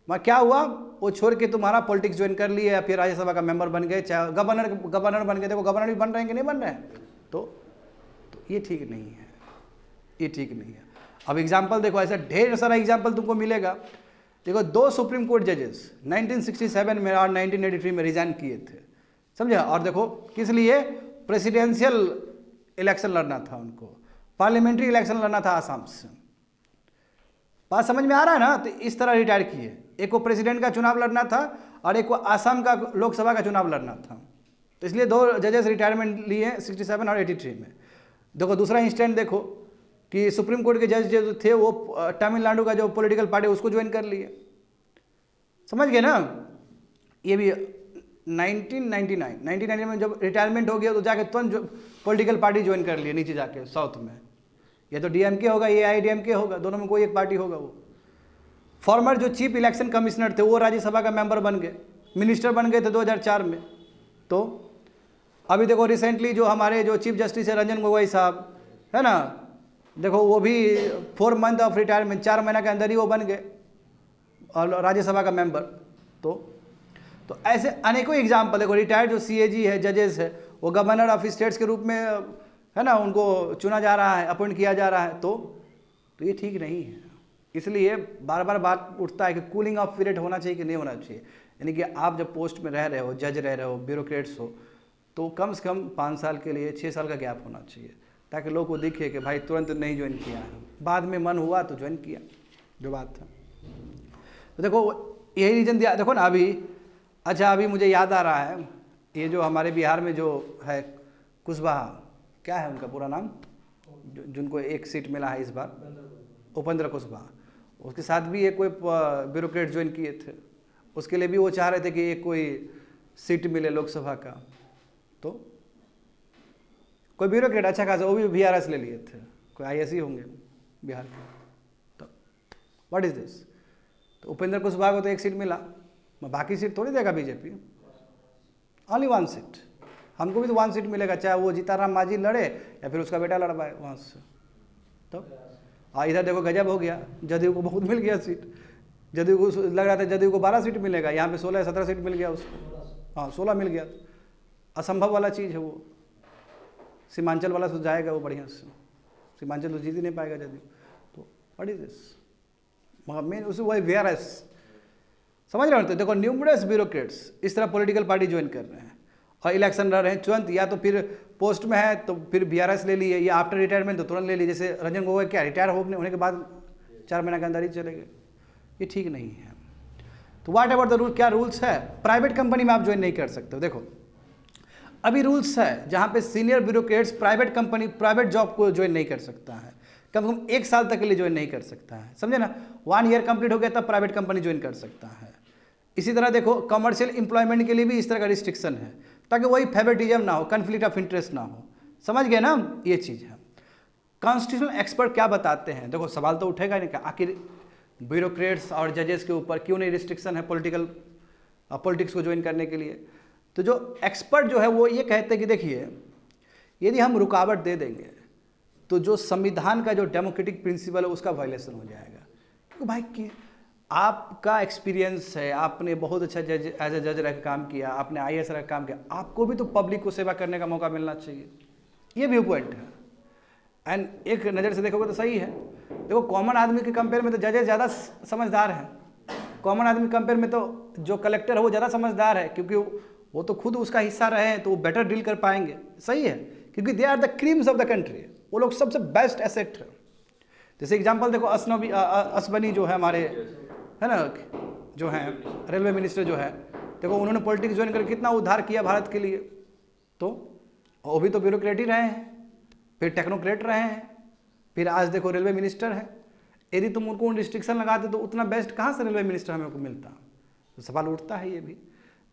मगर क्या हुआ, वो छोड़ के तुम्हारा पॉलिटिक्स ज्वाइन कर लिए, या फिर राज्यसभा का मेंबर बन गए, चाहे गवर्नर बन गए। देखो गवर्नर भी बन रहे हैं कि नहीं बन रहे हैं, तो ये ठीक नहीं है, ये ठीक नहीं है। अब एग्जाम्पल देखो, ऐसा ढेर सारा एग्जाम्पल तुमको मिलेगा। देखो 2 सुप्रीम कोर्ट जजेस 1967 में और 1983 में रिजाइन किए थे, समझा। और देखो किस लिए, प्रेसिडेंशियल इलेक्शन लड़ना था उनको, पार्लियामेंट्री इलेक्शन लड़ना था आसाम से। बात समझ में आ रहा है ना। तो इस तरह रिटायर किए, एक को प्रेसिडेंट का चुनाव लड़ना था और एक को आसाम का लोकसभा का चुनाव लड़ना था। तो इसलिए 2 जजेस रिटायरमेंट लिए 67 और 83 में। देखो दूसरा इंस्टेंट देखो कि सुप्रीम कोर्ट के जज जो थे वो तमिलनाडु का जो पॉलिटिकल पार्टी उसको ज्वाइन कर लिए, समझ गए ना। ये भी 1999 में जब रिटायरमेंट हो गया तो जाके तुरंत पॉलिटिकल पार्टी ज्वाइन कर लिए नीचे जाके साउथ में। ये तो DMK होगा, ये AIADMK होगा, दोनों में कोई एक पार्टी होगा। वो फॉर्मर जो चीफ इलेक्शन कमिश्नर थे वो राज्यसभा का मेंबर बन गए, मिनिस्टर बन गए थे 2004 में। तो अभी देखो रिसेंटली जो हमारे जो चीफ जस्टिस है रंजन गोगोई साहब, है ना, देखो वो भी 4 मंथ ऑफ रिटायरमेंट, 4 महीना के अंदर ही वो बन गए और राज्यसभा का मेंबर। तो ऐसे अनेकों एग्जाम्पल देखो। रिटायर्ड जो CAG है, जजेस है, वो गवर्नर ऑफ स्टेट्स के रूप में, है ना, उनको चुना जा रहा है, अपॉइंट किया जा रहा है। तो ये ठीक नहीं है। इसलिए बार बार बात उठता है कि कूलिंग ऑफ पीरियड होना चाहिए कि नहीं होना चाहिए। यानी कि आप जब पोस्ट में रह रहे हो, जज रह रहे हो, ब्यूरोक्रेट्स हो, तो कम से कम 5 साल के लिए 6 साल का गैप होना चाहिए, ताकि लोग को दिखे कि भाई तुरंत नहीं ज्वाइन किया है, बाद में मन हुआ तो ज्वाइन किया, जो बात था। तो देखो यही रीज़न दिया। देखो ना अभी, अच्छा अभी मुझे याद आ रहा है, ये जो हमारे बिहार में जो है कुशवाहा, क्या है उनका पूरा नाम, जिनको 1 सीट मिला है इस बार, उपेंद्र कुशवाहा, उसके साथ भी एक कोई ब्यूरोक्रेट ज्वाइन किए थे। उसके लिए भी वो चाह रहे थे कि एक कोई सीट मिले लोकसभा का। तो कोई ब्यूरोक्रेट अच्छा खासा, वो भी VRS ले लिए थे, कोई IAS ही होंगे बिहार के। तो व्हाट इज दिस। तो उपेंद्र कुशवाहा को तो 1 सीट मिला, बाकी सीट थोड़ी देगा बीजेपी, ओनली 1 सीट। हमको भी तो 1 सीट मिलेगा, चाहे वो जीताराम मांझी लड़े या फिर उसका बेटा लड़वाए वहाँ से। तो इधर देखो गजब हो गया, जदयू को बहुत मिल गया सीट। जदयू को लग रहा था जदयू को 12 सीट मिलेगा, यहाँ पे 16-17 सीट मिल गया उसको। हाँ 16 मिल गया। असंभव वाला चीज़ है वो। सीमांचल वाला तो जाएगा वो बढ़िया से, सीमांचल तो जीत ही नहीं पाएगा जदयू। तो व्हाट इज दिस, मगर मेन उसे वही VRS, समझ रहे हो। तो देखो न्यूमरस ब्यूरोक्रेट्स इस तरह पॉलिटिकल पार्टी ज्वाइन कर रहे हैं और इलेक्शन लड़ रहे हैं तुरंत, या तो फिर पोस्ट में है तो फिर VRS ले लिए, या आफ्टर रिटायरमेंट तो तुरंत ले लिए। जैसे रंजन गोगोई क्या रिटायर होने के बाद 4 महीने के अंदर ही चले गए। ये ठीक नहीं है। तो व्हाट अबाउट द रूल, क्या रूल्स है। प्राइवेट कंपनी में आप ज्वाइन नहीं कर सकते हो। देखो अभी रूल्स है जहाँ पे senior bureaucrats private company, private job को ज्वाइन नहीं कर सकता है, कम से कम 1 साल तक के लिए ज्वाइन नहीं कर सकता है, समझे ना। 1 ईयर कंप्लीट हो गया तब प्राइवेट कंपनी ज्वाइन कर सकता है। इसी तरह देखो कमर्शियल एम्प्लॉयमेंट के लिए भी इस तरह का रिस्ट्रिक्शन है, ताकि वही फेवरेटिज्म ना हो, कन्फ्लिक्ट ऑफ इंटरेस्ट ना हो, समझ गए ना। ये चीज़ है। कॉन्स्टिट्यूशनल एक्सपर्ट क्या बताते हैं। देखो सवाल तो उठेगा नहीं कि आखिर ब्यूरोक्रेट्स और जजेस के ऊपर क्यों नहीं रिस्ट्रिक्शन है पॉलिटिक्स को ज्वाइन करने के लिए। तो जो एक्सपर्ट जो है वो ये कहते हैं कि देखिए यदि हम रुकावट दे देंगे तो जो संविधान का जो डेमोक्रेटिक प्रिंसिपल है उसका वायलेशन हो जाएगा। क्योंकि भाई कि आपका एक्सपीरियंस है, आपने बहुत अच्छा जज एज ए जज रह के काम किया, आपने IAS रह के काम किया, आपको भी तो पब्लिक को सेवा करने का मौका मिलना चाहिए। ये व्यू पॉइंट है। एंड एक नज़र से देखोगे तो सही है। देखो कॉमन आदमी के कंपेयर में तो जजेस ज़्यादा समझदार हैं। कॉमन आदमी के कंपेयर में तो जो कलेक्टर है वो ज़्यादा समझदार है, क्योंकि वो तो खुद उसका हिस्सा रहे हैं तो वो बेटर डील कर पाएंगे। सही है, क्योंकि they are the creams of the country. वो लोग सबसे बेस्ट एसेट है। जैसे एग्जांपल देखो असबनी जो है हमारे, है ना, जो हैं रेलवे मिनिस्टर जो है, देखो उन्होंने पॉलिटिक्स ज्वाइन करके कितना उद्धार किया भारत के लिए। तो वो भी तो ब्यूरोक्रेट ही रहे हैं, फिर टेक्नोक्रेट रहे हैं, फिर आज देखो रेलवे मिनिस्टर है। यदि तुम उनको रिस्ट्रिक्शन लगाते तो उतना बेस्ट कहाँ से रेलवे मिनिस्टर हमें को मिलता। तो सवाल उठता है ये भी।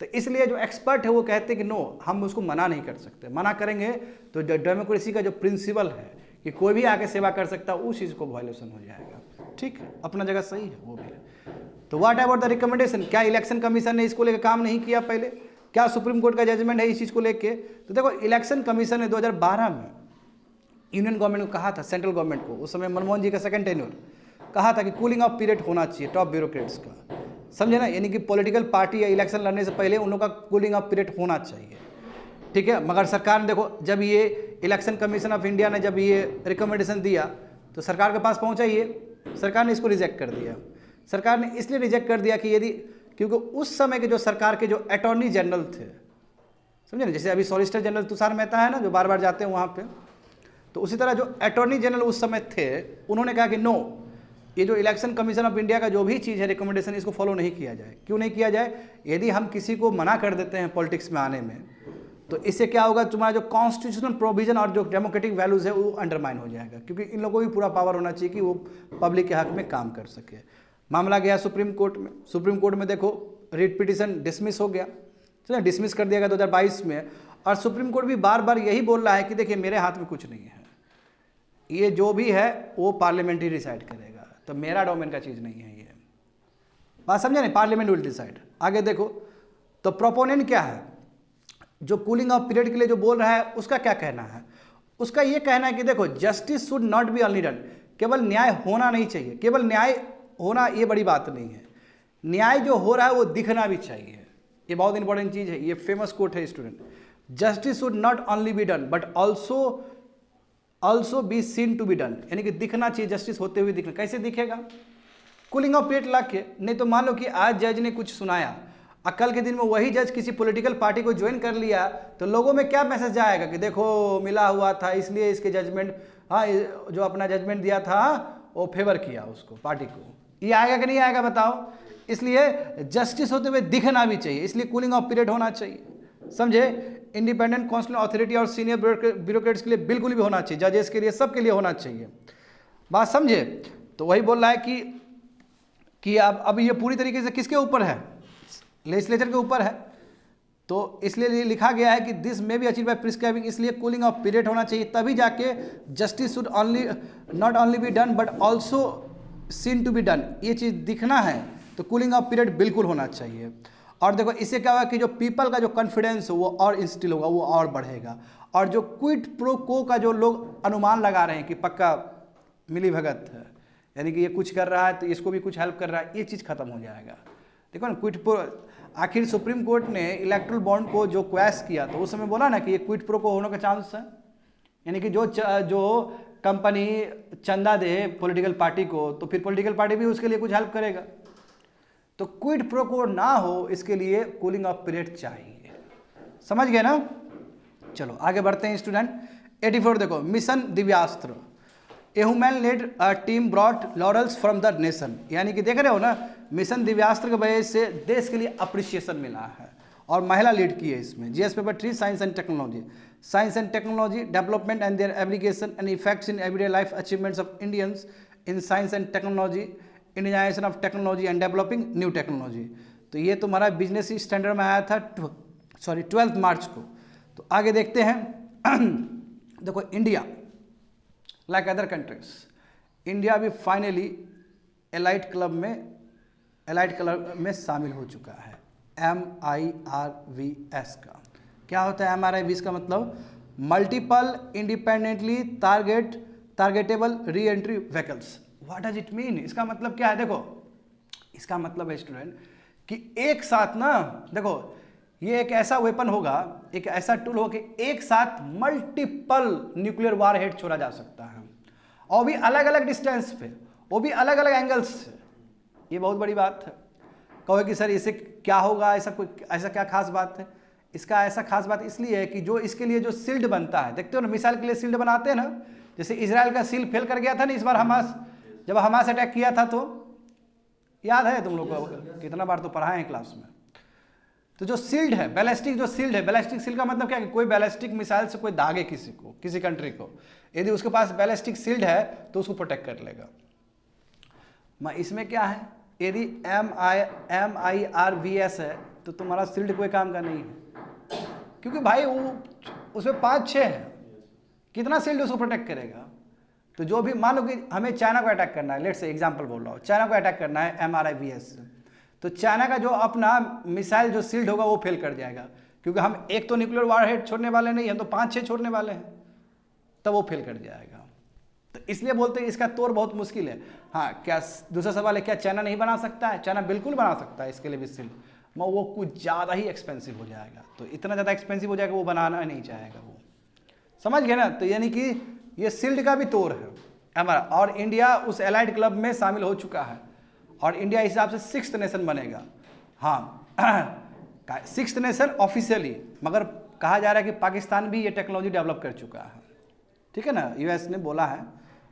तो इसलिए जो एक्सपर्ट है वो कहते हैं कि नो, हम उसको मना नहीं कर सकते। मना करेंगे तो डेमोक्रेसी का जो प्रिंसिपल है कि कोई भी आके सेवा कर सकता है, उस चीज़ को वायलेशन हो जाएगा। ठीक है, अपना जगह सही है वो भी। तो व्हाट अबाउट द रिकमेंडेशन, क्या इलेक्शन कमीशन ने इसको लेकर काम नहीं किया पहले? क्या सुप्रीम कोर्ट का जजमेंट है इस चीज़ को लेके? तो देखो, इलेक्शन कमीशन ने 2012 में यूनियन गवर्नमेंट को कहा था, सेंट्रल गवर्नमेंट को, उस समय मनमोहन जी का सेकंड टेन्योर, कहा था कि कूलिंग ऑफ पीरियड होना चाहिए टॉप ब्यूरोक्रेट्स का, समझे ना, यानी कि पॉलिटिकल पार्टी या इलेक्शन लड़ने से पहले उन लोगों का कूलिंग ऑफ पीरियड होना चाहिए, ठीक है। मगर सरकार ने देखो, जब ये इलेक्शन कमीशन ऑफ इंडिया ने जब ये रिकमेंडेशन दिया तो सरकार के पास पहुंचा, ये सरकार ने इसको रिजेक्ट कर दिया। सरकार ने इसलिए रिजेक्ट कर दिया कि यदि, क्योंकि उस समय के जो सरकार के जो अटॉर्नी जनरल थे, समझे ना, जैसे अभी सॉलिसिटर जनरल तुषार मेहता है ना, जो बार बार जाते हैं वहाँ पे, तो उसी तरह जो अटॉर्नी जनरल उस समय थे, उन्होंने कहा कि नो, ये जो इलेक्शन कमीशन ऑफ इंडिया का जो भी चीज़ है रिकमेंडेशन, इसको फॉलो नहीं किया जाए। क्यों नहीं किया जाए? यदि हम किसी को मना कर देते हैं पॉलिटिक्स में आने में, तो इससे क्या होगा, तुम्हारा जो कॉन्स्टिट्यूशनल प्रोविजन और जो डेमोक्रेटिक वैल्यूज है वो अंडरमाइन हो जाएगा, क्योंकि इन लोगों को भी पूरा पावर होना चाहिए कि वो पब्लिक के हक में काम कर सके। मामला गया सुप्रीम कोर्ट में, सुप्रीम कोर्ट में देखो रिट पिटीशन डिसमिस हो गया, चलो डिसमिस कर दिया गया 2022 में, और सुप्रीम कोर्ट भी बार बार यही बोल रहा है कि देखिए मेरे हाथ में कुछ नहीं है, ये जो भी है वो पार्लियामेंट ही डिसाइड करेगा, तो मेरा डोमेन का चीज़ नहीं है ये, बात समझे नहीं, पार्लियामेंट विल डिसाइड। आगे देखो, तो प्रोपोनेंट क्या है, जो कूलिंग ऑफ पीरियड के लिए जो बोल रहा है उसका क्या कहना है? उसका ये कहना है कि देखो, justice should not be only done, केवल न्याय होना नहीं चाहिए, केवल न्याय होना ये बड़ी बात नहीं है, न्याय जो हो रहा है वो दिखना भी चाहिए। ये बहुत इंपॉर्टेंट चीज़ है, ये फेमस कोट है student, justice should not only be done but also be seen to be done, यानी कि दिखना चाहिए, जस्टिस होते हुए दिखना। कैसे दिखेगा? कूलिंग ऑफ पीरियड ला के, नहीं तो मान लो कि आज जज ने कुछ सुनाया, कल के दिन में वही जज किसी पॉलिटिकल पार्टी को ज्वाइन कर लिया, तो लोगों में क्या मैसेज जाएगा कि देखो मिला हुआ था, इसलिए इसके जजमेंट, हाँ जो अपना जजमेंट दिया था वो फेवर किया उसको, पार्टी को, ये आएगा कि नहीं आएगा बताओ? इसलिए जस्टिस होते हुए दिखना भी चाहिए, इसलिए कूलिंग ऑफ पीरियड होना चाहिए, समझे। इंडिपेंडेंट कॉन्स्टिट्यूशनल अथॉरिटी और सीनियर ब्यूरोक्रेट्स के लिए बिल्कुल भी होना चाहिए, जजेस के लिए, सबके लिए होना चाहिए, बात समझे। तो वही बोल रहा है कि अब ये पूरी तरीके से किसके ऊपर है? लेजिस्लेचर के ऊपर है। तो इसलिए लिखा गया है कि दिस में भी अचीव बाय प्रिस्क्राइबिंग, इसलिए कूलिंग ऑफ पीरियड होना चाहिए, तभी जाके justice should not only be done but also seen to be done, ये चीज़ दिखना है तो कूलिंग ऑफ पीरियड बिल्कुल होना चाहिए। और देखो इससे क्या होगा कि जो पीपल का जो कॉन्फिडेंस है वो और इंस्टिल होगा, वो और बढ़ेगा, और जो क्विड प्रो को का जो लोग अनुमान लगा रहे हैं कि पक्का मिली भगत है, यानी कि ये कुछ कर रहा है तो इसको भी कुछ हेल्प कर रहा है, ये चीज़ खत्म हो जाएगा। देखो ना, क्विड प्रो, आखिर सुप्रीम कोर्ट ने इलेक्ट्रल बॉन्ड को जो क्वैश किया तो उस समय बोला ना कि ये क्विड प्रो को होने का चांस है, यानी कि जो कंपनी चंदा दे पॉलिटिकल पार्टी को, तो फिर पॉलिटिकल पार्टी भी उसके लिए कुछ हेल्प करेगा। तो क्विड प्रो को ना हो, इसके लिए कूलिंग ऑफ पीरियड चाहिए, समझ गए ना। चलो आगे बढ़ते हैं स्टूडेंट। 84 देखो, mission Divyastra, a human led team brought laurels from the nation, यानी कि देख रहे हो ना, मिशन दिव्यास्त्र की वजह से देश के लिए अप्रिसिएशन मिला है, और महिला लीड की है इसमें। GS paper 3 science and technology development and their application and effects in everyday life achievements of Indians in science and technology, Indianisation of technology and developing new technology. तो ये तुम्हारा बिजनेस स्टैंडर्ड में आया था 12 मार्च को। तो आगे देखते हैं। देखो India like other countries, India भी फाइनली एलाइट क्लब में शामिल हो चुका है। MIRVS का क्या होता है? MIRVS का मतलब multiple independently targetable re entry vehicles. What does it mean? इसका मतलब क्या है? देखो इसका मतलब है स्टूडेंट कि एक साथ ना, देखो ये एक ऐसा वेपन होगा, एक ऐसा टूल होगा कि एक साथ मल्टीपल न्यूक्लियर वारहेड छोड़ा जा सकता है, और भी अलग अलग डिस्टेंस पे, वो भी अलग अलग एंगल्स से। ये बहुत बड़ी बात है। कहो कि सर इससे क्या होगा, ऐसा क्या खास बात है? इसका ऐसा खास बात इसलिए है कि जो इसके लिए जो शील्ड बनता है, देखते हो ना मिसाइल के लिए शील्ड बनाते हैं ना, जैसे इजराइल का शील्ड फेल कर गया था ना इस बार हमास, जब हमास अटैक किया था, तो याद है तुम लोग को, कितना बार तो पढ़ाए हैं क्लास में। तो जो शील्ड है, बैलिस्टिक शील्ड का मतलब क्या है? कोई बैलिस्टिक मिसाइल से कोई दागे किसी कंट्री को, यदि उसके पास बैलिस्टिक शील्ड है तो उसको प्रोटेक्ट कर लेगा। इसमें क्या है, यदि MIRVS है तो तुम्हारा शील्ड कोई काम का नहीं है, क्योंकि भाई वो उसमें 5-6 है, कितना शील्ड उसको प्रोटेक्ट करेगा? तो जो भी मान लो कि हमें चाइना को अटैक करना है, लेट्स से एग्जांपल बोल रहा हूँ, चाइना को अटैक करना है MRIVS से, तो चाइना का जो अपना मिसाइल जो शील्ड होगा वो फेल कर जाएगा, क्योंकि हम एक तो न्यूक्लियर वारहेड छोड़ने वाले नहीं, हम तो 5-6 छोड़ने वाले हैं, तब वो फेल कर जाएगा। तो इसलिए बोलते हैं इसका तोड़ बहुत मुश्किल है। हाँ, क्या दूसरा सवाल है, क्या चाइना नहीं बना सकता है? चाइना बिल्कुल बना सकता है इसके लिए भी शील्ड, मगर वो कुछ ज़्यादा ही एक्सपेंसिव हो जाएगा, तो इतना ज़्यादा एक्सपेंसिव हो जाएगा वो बनाना नहीं चाहेगा वो, समझ गए ना। तो यानी कि ये शील्ड का भी तोड़ है हमारा, और इंडिया उस एलाइड क्लब में शामिल हो चुका है, और इंडिया इस हिसाब से 6th नेशन बनेगा। हाँ 6th नेशन ऑफिशियली, मगर कहा जा रहा है कि पाकिस्तान भी ये टेक्नोलॉजी डेवलप कर चुका है, ठीक है ना। US ने बोला है,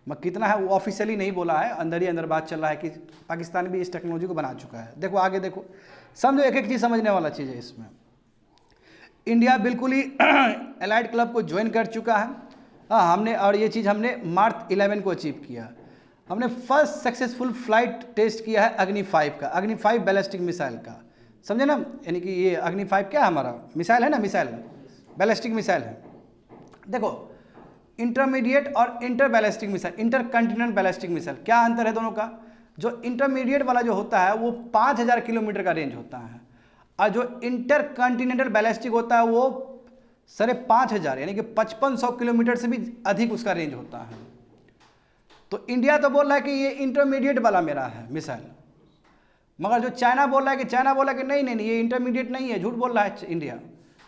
मगर कितना है वो ऑफिशियली नहीं बोला है, अंदर ही अंदर बात चल रहा है कि पाकिस्तान भी इस टेक्नोलॉजी को बना चुका है। देखो आगे देखो, समझो एक एक चीज़ समझने वाला चीज़ है इसमें। इंडिया बिल्कुल ही एलाइड क्लब को ज्वाइन कर चुका है। हाँ हमने, और ये चीज़ हमने March 11 को अचीव किया। हमने फर्स्ट सक्सेसफुल फ्लाइट टेस्ट किया है अग्नि 5 का, अग्नि 5 बैलिस्टिक मिसाइल का, समझे ना। यानी कि ये अग्नि 5 क्या है, हमारा मिसाइल है ना, मिसाइल बैलिस्टिक मिसाइल है। देखो इंटरमीडिएट और inter ballistic missile, inter Continental ballistic missile, क्या अंतर है दोनों का? जो इंटरमीडिएट वाला जो होता है वो 5000 किलोमीटर का रेंज होता है, और जो इंटर कंटिनेंटल बैलिस्टिक होता है वो 5500 यानी कि 5500 किलोमीटर से भी अधिक उसका रेंज होता है। तो इंडिया तो बोल रहा है कि ये इंटरमीडिएट वाला मेरा है मिसाइल, मगर जो चाइना बोल रहा है कि नहीं नहीं नहीं ये इंटरमीडिएट नहीं है, झूठ बोल रहा है इंडिया।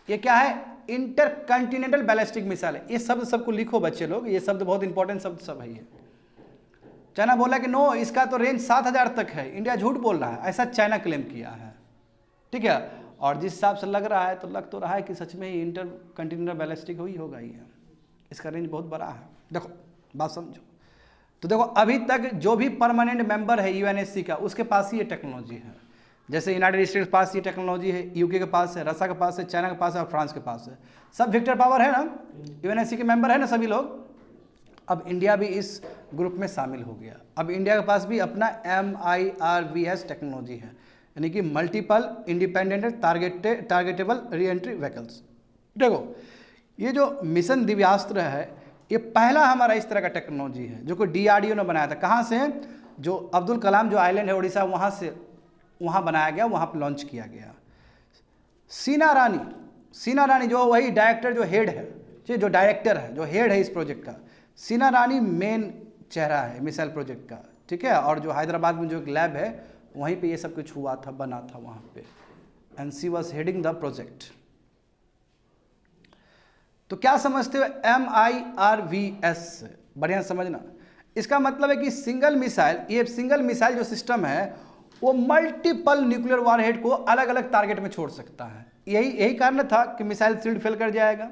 ये क्या है? इंटर कंटिनेंटल बैलिस्टिक मिसाइल है। ये शब्द सबको लिखो बच्चे लोग, ये शब्द बहुत इंपॉर्टेंट शब्द सब है ये। चाइना बोल रहा है कि नो इसका तो रेंज 7000 तक है, इंडिया झूठ बोल रहा है, ऐसा चाइना क्लेम किया है, ठीक है। और जिस हिसाब से लग रहा है तो लग तो रहा है कि सच में ही इंटर कंटिनेंटल बैलिस्टिक ही होगा ये, इसका रेंज बहुत बड़ा है। देखो बात समझो, तो देखो अभी तक जो भी परमानेंट मेंबर है UNSC का, उसके पास ही ये टेक्नोलॉजी है। जैसे यूनाइटेड स्टेट्स के पास ये टेक्नोलॉजी है, UK के पास है, रसिया के पास है, चाइना के पास है और फ्रांस के पास है। सब विक्टर पावर है ना, UNSC के मेंबर है ना सभी लोग। अब इंडिया भी इस ग्रुप में शामिल हो गया। अब इंडिया के पास भी अपना MIRVS टेक्नोलॉजी है, यानी कि multiple independent targetable re entry vehicles. देखो ये जो मिशन दिव्यास्त्र है, ये पहला हमारा इस तरह का टेक्नोलॉजी है जो कि DRDO ने बनाया था। कहाँ से? जो अब्दुल कलाम जो आइलैंड है उड़ीसा, वहाँ से वहाँ बनाया गया, वहाँ पर लॉन्च किया गया। सीना रानी जो वही डायरेक्टर जो हेड है, जो डायरेक्टर है, जो हेड है इस प्रोजेक्ट का, सीना रानी मेन चेहरा है मिसाइल प्रोजेक्ट का, ठीक है। और जो हैदराबाद में जो एक लैब है वहीं पे ये सब कुछ हुआ था, बना था वहाँ पे, and she was heading the project. तो क्या समझते हो MIRVS? बढ़िया समझना। इसका मतलब है कि सिंगल मिसाइल, ये सिंगल मिसाइल जो सिस्टम है वो मल्टीपल न्यूक्लियर वारहेड को अलग अलग टारगेट में छोड़ सकता है। यही कारण था कि मिसाइल शील्ड फेल कर जाएगा,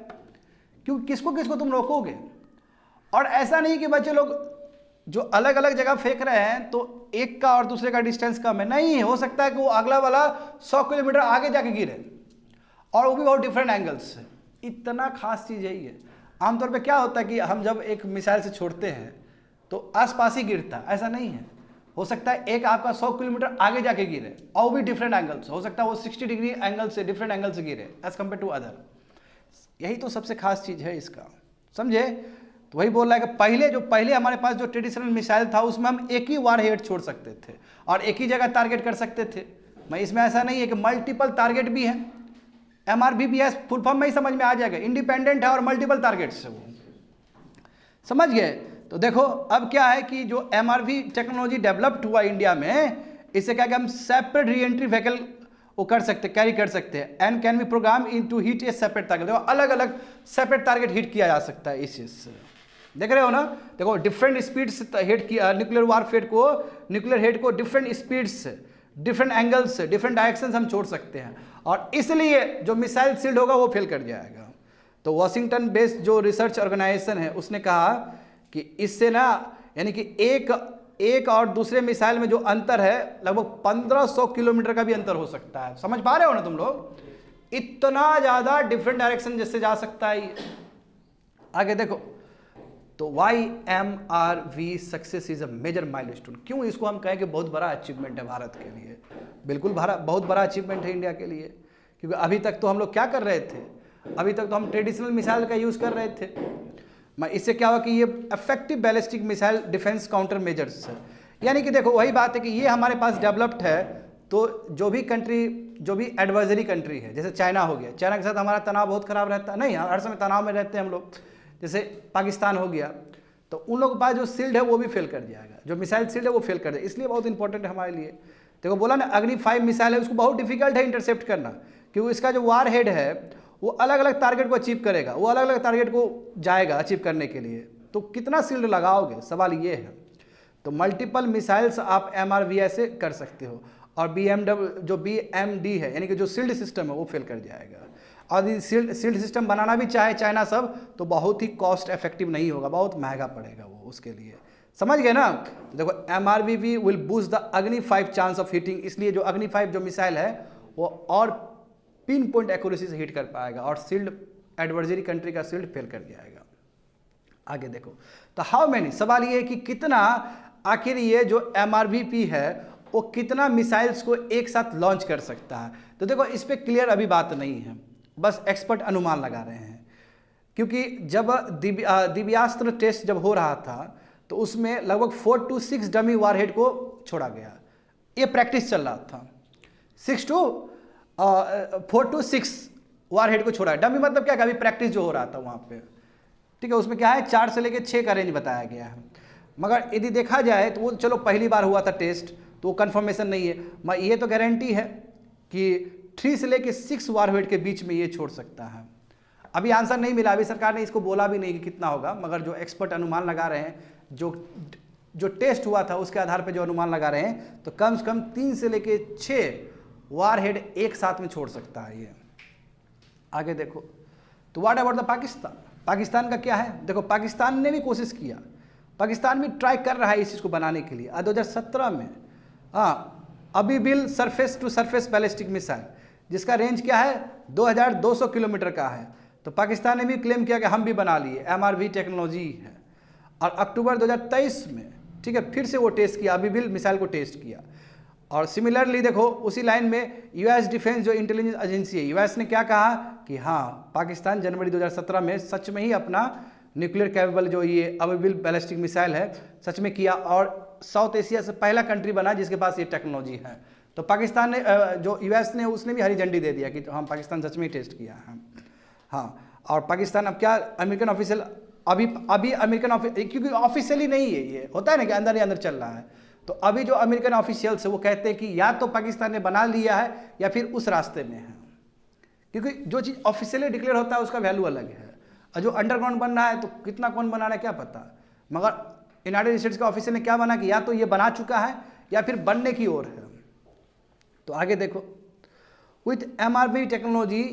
क्योंकि किसको किसको तुम रोकोगे। और ऐसा नहीं कि बच्चे लोग जो अलग अलग जगह फेंक रहे हैं तो एक का और दूसरे का डिस्टेंस कम है, नहीं, हो सकता है कि वो अगला वाला 100 किलोमीटर आगे जाके गिरे, और वो भी बहुत डिफरेंट एंगल्स से। इतना खास चीज़ यही है। आमतौर पे क्या होता है कि हम जब एक मिसाइल से छोड़ते हैं तो आसपास ही गिरता, ऐसा नहीं है। हो सकता है एक आपका 100 किलोमीटर आगे जाके गिरे, और वो भी डिफरेंट एंगल्स, हो सकता है वो 60 डिग्री एंगल से, डिफरेंट एंगल से गिरे एज कम्पेयर टू अदर। यही तो सबसे खास चीज़ है इसका, समझे। तो वही बोल रहा है कि पहले हमारे पास जो ट्रेडिशनल मिसाइल था उसमें हम एक ही वार हेड छोड़ सकते थे और एक ही जगह टारगेट कर सकते थे। मैं इसमें ऐसा नहीं है कि मल्टीपल टारगेट भी है। MRVS फुल फॉर्म में ही समझ में आ जाएगा, इंडिपेंडेंट है और मल्टीपल टारगेट्स है वो, समझ गए। तो देखो अब क्या है कि जो MRV टेक्नोलॉजी डेवलप्ड हुआ इंडिया में, इससे क्या कि हम सेपरेट री एंट्री व्हीकल वो कर सकते, कैरी कर सकते हैं, and can be programme into hit a separate target. देखो अलग अलग सेपरेट टारगेट हिट किया जा सकता है इस चीज से, देख रहे हो ना। देखो डिफरेंट स्पीड से हिट किया न्यूक्लियर न्यूक्लियर हेड को डिफरेंट स्पीड से, डिफरेंट एंगल्स से, डिफरेंट डायरेक्शन हम छोड़ सकते हैं, और इसलिए जो मिसाइल शील्ड होगा वो फेल कर जाएगा। तो वॉशिंगटन बेस्ड जो रिसर्च ऑर्गेनाइजेशन है उसने कहा कि इससे ना, यानी कि एक और दूसरे मिसाइल में जो अंतर है लगभग 1500 किलोमीटर का भी अंतर हो सकता है। समझ पा रहे हो ना तुम लोग, इतना ज्यादा डिफरेंट डायरेक्शन जिससे जा सकता है। आगे देखो, तो YMRV success is a major milestone. क्यों इसको हम कहें कि बहुत बड़ा अचीवमेंट है भारत के लिए? बिल्कुल बहुत बड़ा अचीवमेंट है इंडिया के लिए, क्योंकि अभी तक तो हम लोग क्या कर रहे थे, अभी तक तो हम ट्रेडिशनल मिसाइल का यूज़ कर रहे थे। इससे क्या हुआ कि ये effective ballistic missile defence counter measures है। यानी कि देखो वही बात है कि ये हमारे पास डेवलप्ड है, तो जो भी कंट्री, जो भी एडवाइजरी कंट्री है, जैसे चाइना हो गया, चाइना के साथ हमारा तनाव बहुत खराब रहता है, नहीं हर समय तनाव में रहते हैं हम लोग। जैसे पाकिस्तान हो गया, तो उन लोगों के पास जो शील्ड है वो भी फेल कर जाएगा, जो मिसाइल शील्ड है वो फेल कर जाएगा, इसलिए बहुत इंपॉर्टेंट है हमारे लिए। देखो बोला ना अग्नि 5 मिसाइल है, उसको बहुत डिफिकल्ट है इंटरसेप्ट करना, क्योंकि इसका जो वार हेड है वो अलग अलग टारगेट को अचीव करेगा, वो अलग अलग टारगेट को जाएगा अचीव करने के लिए, तो कितना शील्ड लगाओगे, सवाल ये है। तो मल्टीपल मिसाइल्स आप MRV से कर सकते हो, और BMD है यानी कि जो शील्ड सिस्टम है वो फेल कर जाएगा। और यदि शील्ड सिस्टम बनाना भी चाहे चाइना सब, तो बहुत ही कॉस्ट इफेक्टिव नहीं होगा, बहुत महंगा पड़ेगा वो उसके लिए, समझ गए ना। तो देखो MRV विल बूस्ट द अग्नि 5 चांस ऑफ हिटिंग, इसलिए जो अग्नि 5 जो मिसाइल है वो और पिन पॉइंट एक्यूरेसी से हिट कर पाएगा, और शील्ड एडवर्जरी कंट्री का शील्ड फेल कर जाएगा। आगे देखो, तो हाउ मैनी, सवाल ये है कि कितना, आखिर ये जो MRVP है वो कितना मिसाइल्स को एक साथ लॉन्च कर सकता है। तो देखो इस पर क्लियर अभी बात नहीं है, बस एक्सपर्ट अनुमान लगा रहे हैं, क्योंकि जब दिव्यास्त्र टेस्ट जब हो रहा था तो उसमें लगभग 4 to 6 डमी वारहेड को छोड़ा गया, ये प्रैक्टिस चल रहा था। 4 to 6 वारहेड को छोड़ा, डमी मतलब क्या, अभी प्रैक्टिस जो हो रहा था वहाँ पे, ठीक है। उसमें क्या है 4 से लेकर 6 का रेंज बताया गया है, मगर यदि देखा जाए तो वो चलो पहली बार हुआ था टेस्ट, तो वो कन्फर्मेशन नहीं है, मगर ये तो गारंटी है कि 3 से लेकर 6 वारहेड के बीच में ये छोड़ सकता है। अभी आंसर नहीं मिला, अभी सरकार ने इसको बोला भी नहीं कि कितना होगा, मगर जो एक्सपर्ट अनुमान लगा रहे हैं, जो टेस्ट हुआ था उसके आधार पर जो अनुमान लगा रहे हैं, तो कम से कम 3 से लेकर 6 वारहेड एक साथ में छोड़ सकता है ये। आगे देखो, तो what about the Pakistan, Pakistan का क्या है। देखो पाकिस्तान ने भी कोशिश किया, पाकिस्तान भी ट्राई कर रहा है इस चीज़ को बनाने के लिए। 2017 में Ababeel surface to surface ballistic missile, जिसका रेंज क्या है 2200 किलोमीटर का है, तो पाकिस्तान ने भी क्लेम किया कि हम भी बना लिए, MRV टेक्नोलॉजी है। और अक्टूबर 2023 में, ठीक है, फिर से वो टेस्ट किया, अबीबिल मिसाइल को टेस्ट किया। और सिमिलरली देखो उसी लाइन में US डिफेंस जो इंटेलिजेंस एजेंसी है, US ने क्या कहा कि हाँ पाकिस्तान जनवरी 2017 में सच में ही अपना न्यूक्लियर कैपेबल जो ये अबीबिल बैलिस्टिक मिसाइल है सच में किया, और साउथ एशिया से पहला कंट्री बना जिसके पास ये टेक्नोलॉजी है। तो पाकिस्तान ने जो US ने उसने भी हरी झंडी दे दिया कि हम पाकिस्तान सच में ही टेस्ट किया है। हाँ, और पाकिस्तान अब क्या, अमेरिकन ऑफिशियल अभी अमेरिकन ऑफिशियल, क्योंकि ऑफिशियली नहीं है, ये होता है ना कि अंदर ही अंदर चल रहा है, तो अभी जो अमेरिकन ऑफिशियल्स है वो कहते हैं कि या तो पाकिस्तान ने बना लिया है या फिर उस रास्ते में है, क्योंकि जो चीज़ ऑफिशियली डिक्लेयर होता है उसका वैल्यू अलग है, और जो अंडरग्राउंड बन रहा है तो कितना कौन बना रहा है क्या पता। मगर यूनाइटेड स्टेट्स का ऑफिशियल ने क्या बना कि या तो ये बना चुका है या फिर बनने की ओर है। तो आगे देखो, विथ MRV टेक्नोलॉजी,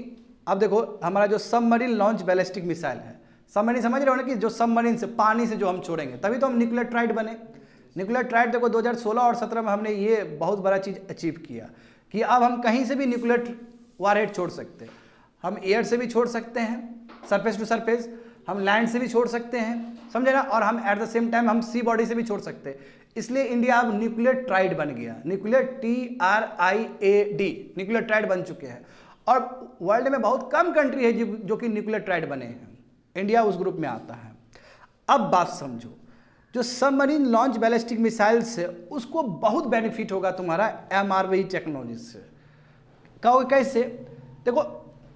अब देखो हमारा जो सबमरीन लॉन्च बैलिस्टिक मिसाइल है, सबमरीन समझ रहे हो ना कि जो सबमरीन से, पानी से जो हम छोड़ेंगे, तभी तो हम न्यूक्लियर ट्राइड बने। न्यूक्लियर ट्राइड देखो 2016 और 17 में हमने ये बहुत बड़ा चीज़ अचीव किया कि अब हम कहीं से भी न्यूक्लियर वारहेड छोड़ सकते हैं, हम एयर से भी छोड़ सकते हैं, सरफेस टू सरफेस, हम लैंड से भी छोड़ सकते हैं, समझे ना, और हम एट द सेम टाइम हम सी बॉडी से भी छोड़ सकते हैं। इसलिए इंडिया अब न्यूक्लियर ट्राइड बन गया, न्यूक्लियर TRIAD, न्यूक्लियर ट्राइड बन चुके हैं। और वर्ल्ड में बहुत कम कंट्री है जो कि न्यूक्लियर ट्राइड बने हैं, इंडिया उस ग्रुप में आता है। अब बात समझो, जो सबमरीन लॉन्च बैलिस्टिक मिसाइल्स है उसको बहुत बेनिफिट होगा तुम्हारा MRV टेक्नोलॉजी से। कहोगे कैसे, देखो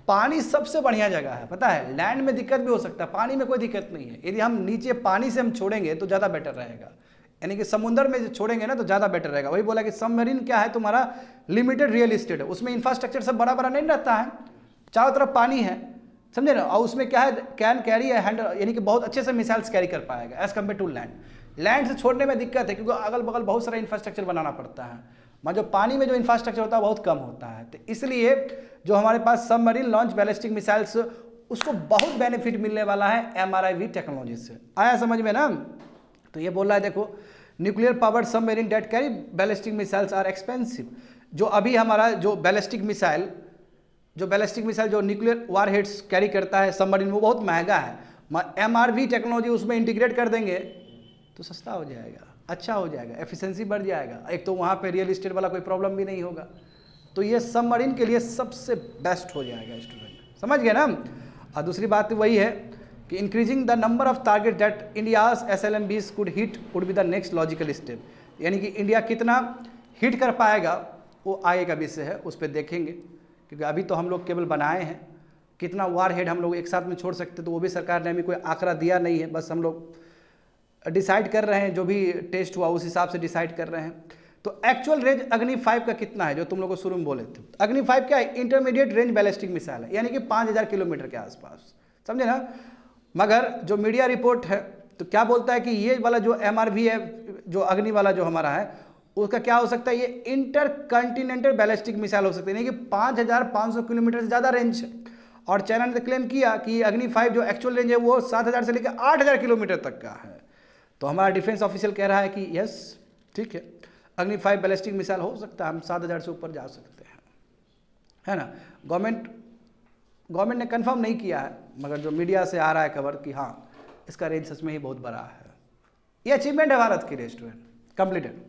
पानी सबसे बढ़िया जगह है, पता है, लैंड में दिक्कत भी हो सकता है, पानी में कोई दिक्कत नहीं है। यदि हम नीचे पानी से हम छोड़ेंगे तो ज़्यादा बेटर रहेगा, यानी कि समुद्र में छोड़ेंगे ना तो ज़्यादा बेटर रहेगा। वही बोला कि सबमरीन क्या है तुम्हारा लिमिटेड रियल इस्टेट है, उसमें इंफ्रास्ट्रक्चर सब बड़ा बड़ा नहीं रहता है, चारों तरफ पानी है, समझे ना, और उसमें क्या है, कैन कैरी है हैंडल, यानी कि बहुत अच्छे से मिसाइल्स कैरी कर पाएगा as compared to land. Land से छोड़ने में दिक्कत है क्योंकि अगल बगल बहुत सारा इंफ्रास्ट्रक्चर बनाना पड़ता है, मगर जो पानी में जो इंफ्रास्ट्रक्चर होता है बहुत कम होता है। तो इसलिए जो हमारे पास सबमरीन लॉन्च बैलिस्टिक मिसाइल्स उसको बहुत बेनिफिट मिलने वाला है MRV टेक्नोलॉजी से। आया समझ में ना। तो ये बोल रहा है देखो, nuclear powered submarine that carry ballistic missiles are expensive. जो अभी हमारा जो बैलिस्टिक मिसाइल जो न्यूक्लियर वार हेड्स कैरी करता है सबमरीन, वो बहुत महंगा है। MRV टेक्नोलॉजी उसमें इंटीग्रेट कर देंगे तो सस्ता हो जाएगा, अच्छा हो जाएगा, एफिशिएंसी बढ़ जाएगा, एक तो वहाँ पे रियल इस्टेट वाला कोई प्रॉब्लम भी नहीं होगा। तो ये सबमरीन के लिए सबसे बेस्ट हो जाएगा स्टूडेंट, समझ गए ना। और दूसरी बात वही है कि increasing the number of target that India's SLMBs could hit would be the next logical step, यानी कि इंडिया कितना हिट कर पाएगा वो आगे का विषय है, उस पर देखेंगे, क्योंकि अभी तो हम लोग केवल बनाए हैं, कितना वार हेड हम लोग एक साथ में छोड़ सकते तो वो भी सरकार ने हमें कोई आंकड़ा दिया नहीं है, बस हम लोग डिसाइड कर रहे हैं, जो भी टेस्ट हुआ उस हिसाब से डिसाइड कर रहे हैं। तो एक्चुअल रेंज अग्नि 5 का कितना है, जो तुम लोग को शुरू में बोले थे, अग्नि 5 क्या है, इंटरमीडिएट रेंज बैलिस्टिक मिसाइल है, यानी कि 5000 किलोमीटर के आसपास, समझे ना। मगर जो मीडिया रिपोर्ट है तो क्या बोलता है कि ये वाला जो MRV है, जो अग्नि वाला जो हमारा है, उसका क्या हो सकता है, ये इंटर कॉन्टिनेंटल बैलिस्टिक मिसाइल हो सकती है, यानी कि 5500 किलोमीटर से ज़्यादा रेंज है। और चाइना ने क्लेम किया कि अग्नि 5 जो एक्चुअल रेंज है वो 7000 से लेकर 8000 किलोमीटर तक का है। तो हमारा डिफेंस ऑफिशियल कह रहा है कि यस ठीक है, अग्नि 5 बैलिस्टिक मिसाइल हो सकता है, हम 7000 से ऊपर जा सकते हैं, है ना। गवर्नमेंट ने कंफर्म नहीं किया है, मगर जो मीडिया से आ रहा है खबर कि हाँ इसका रेंज सच में ही बहुत बड़ा है। ये अचीवमेंट है भारत की। Restaurant completed.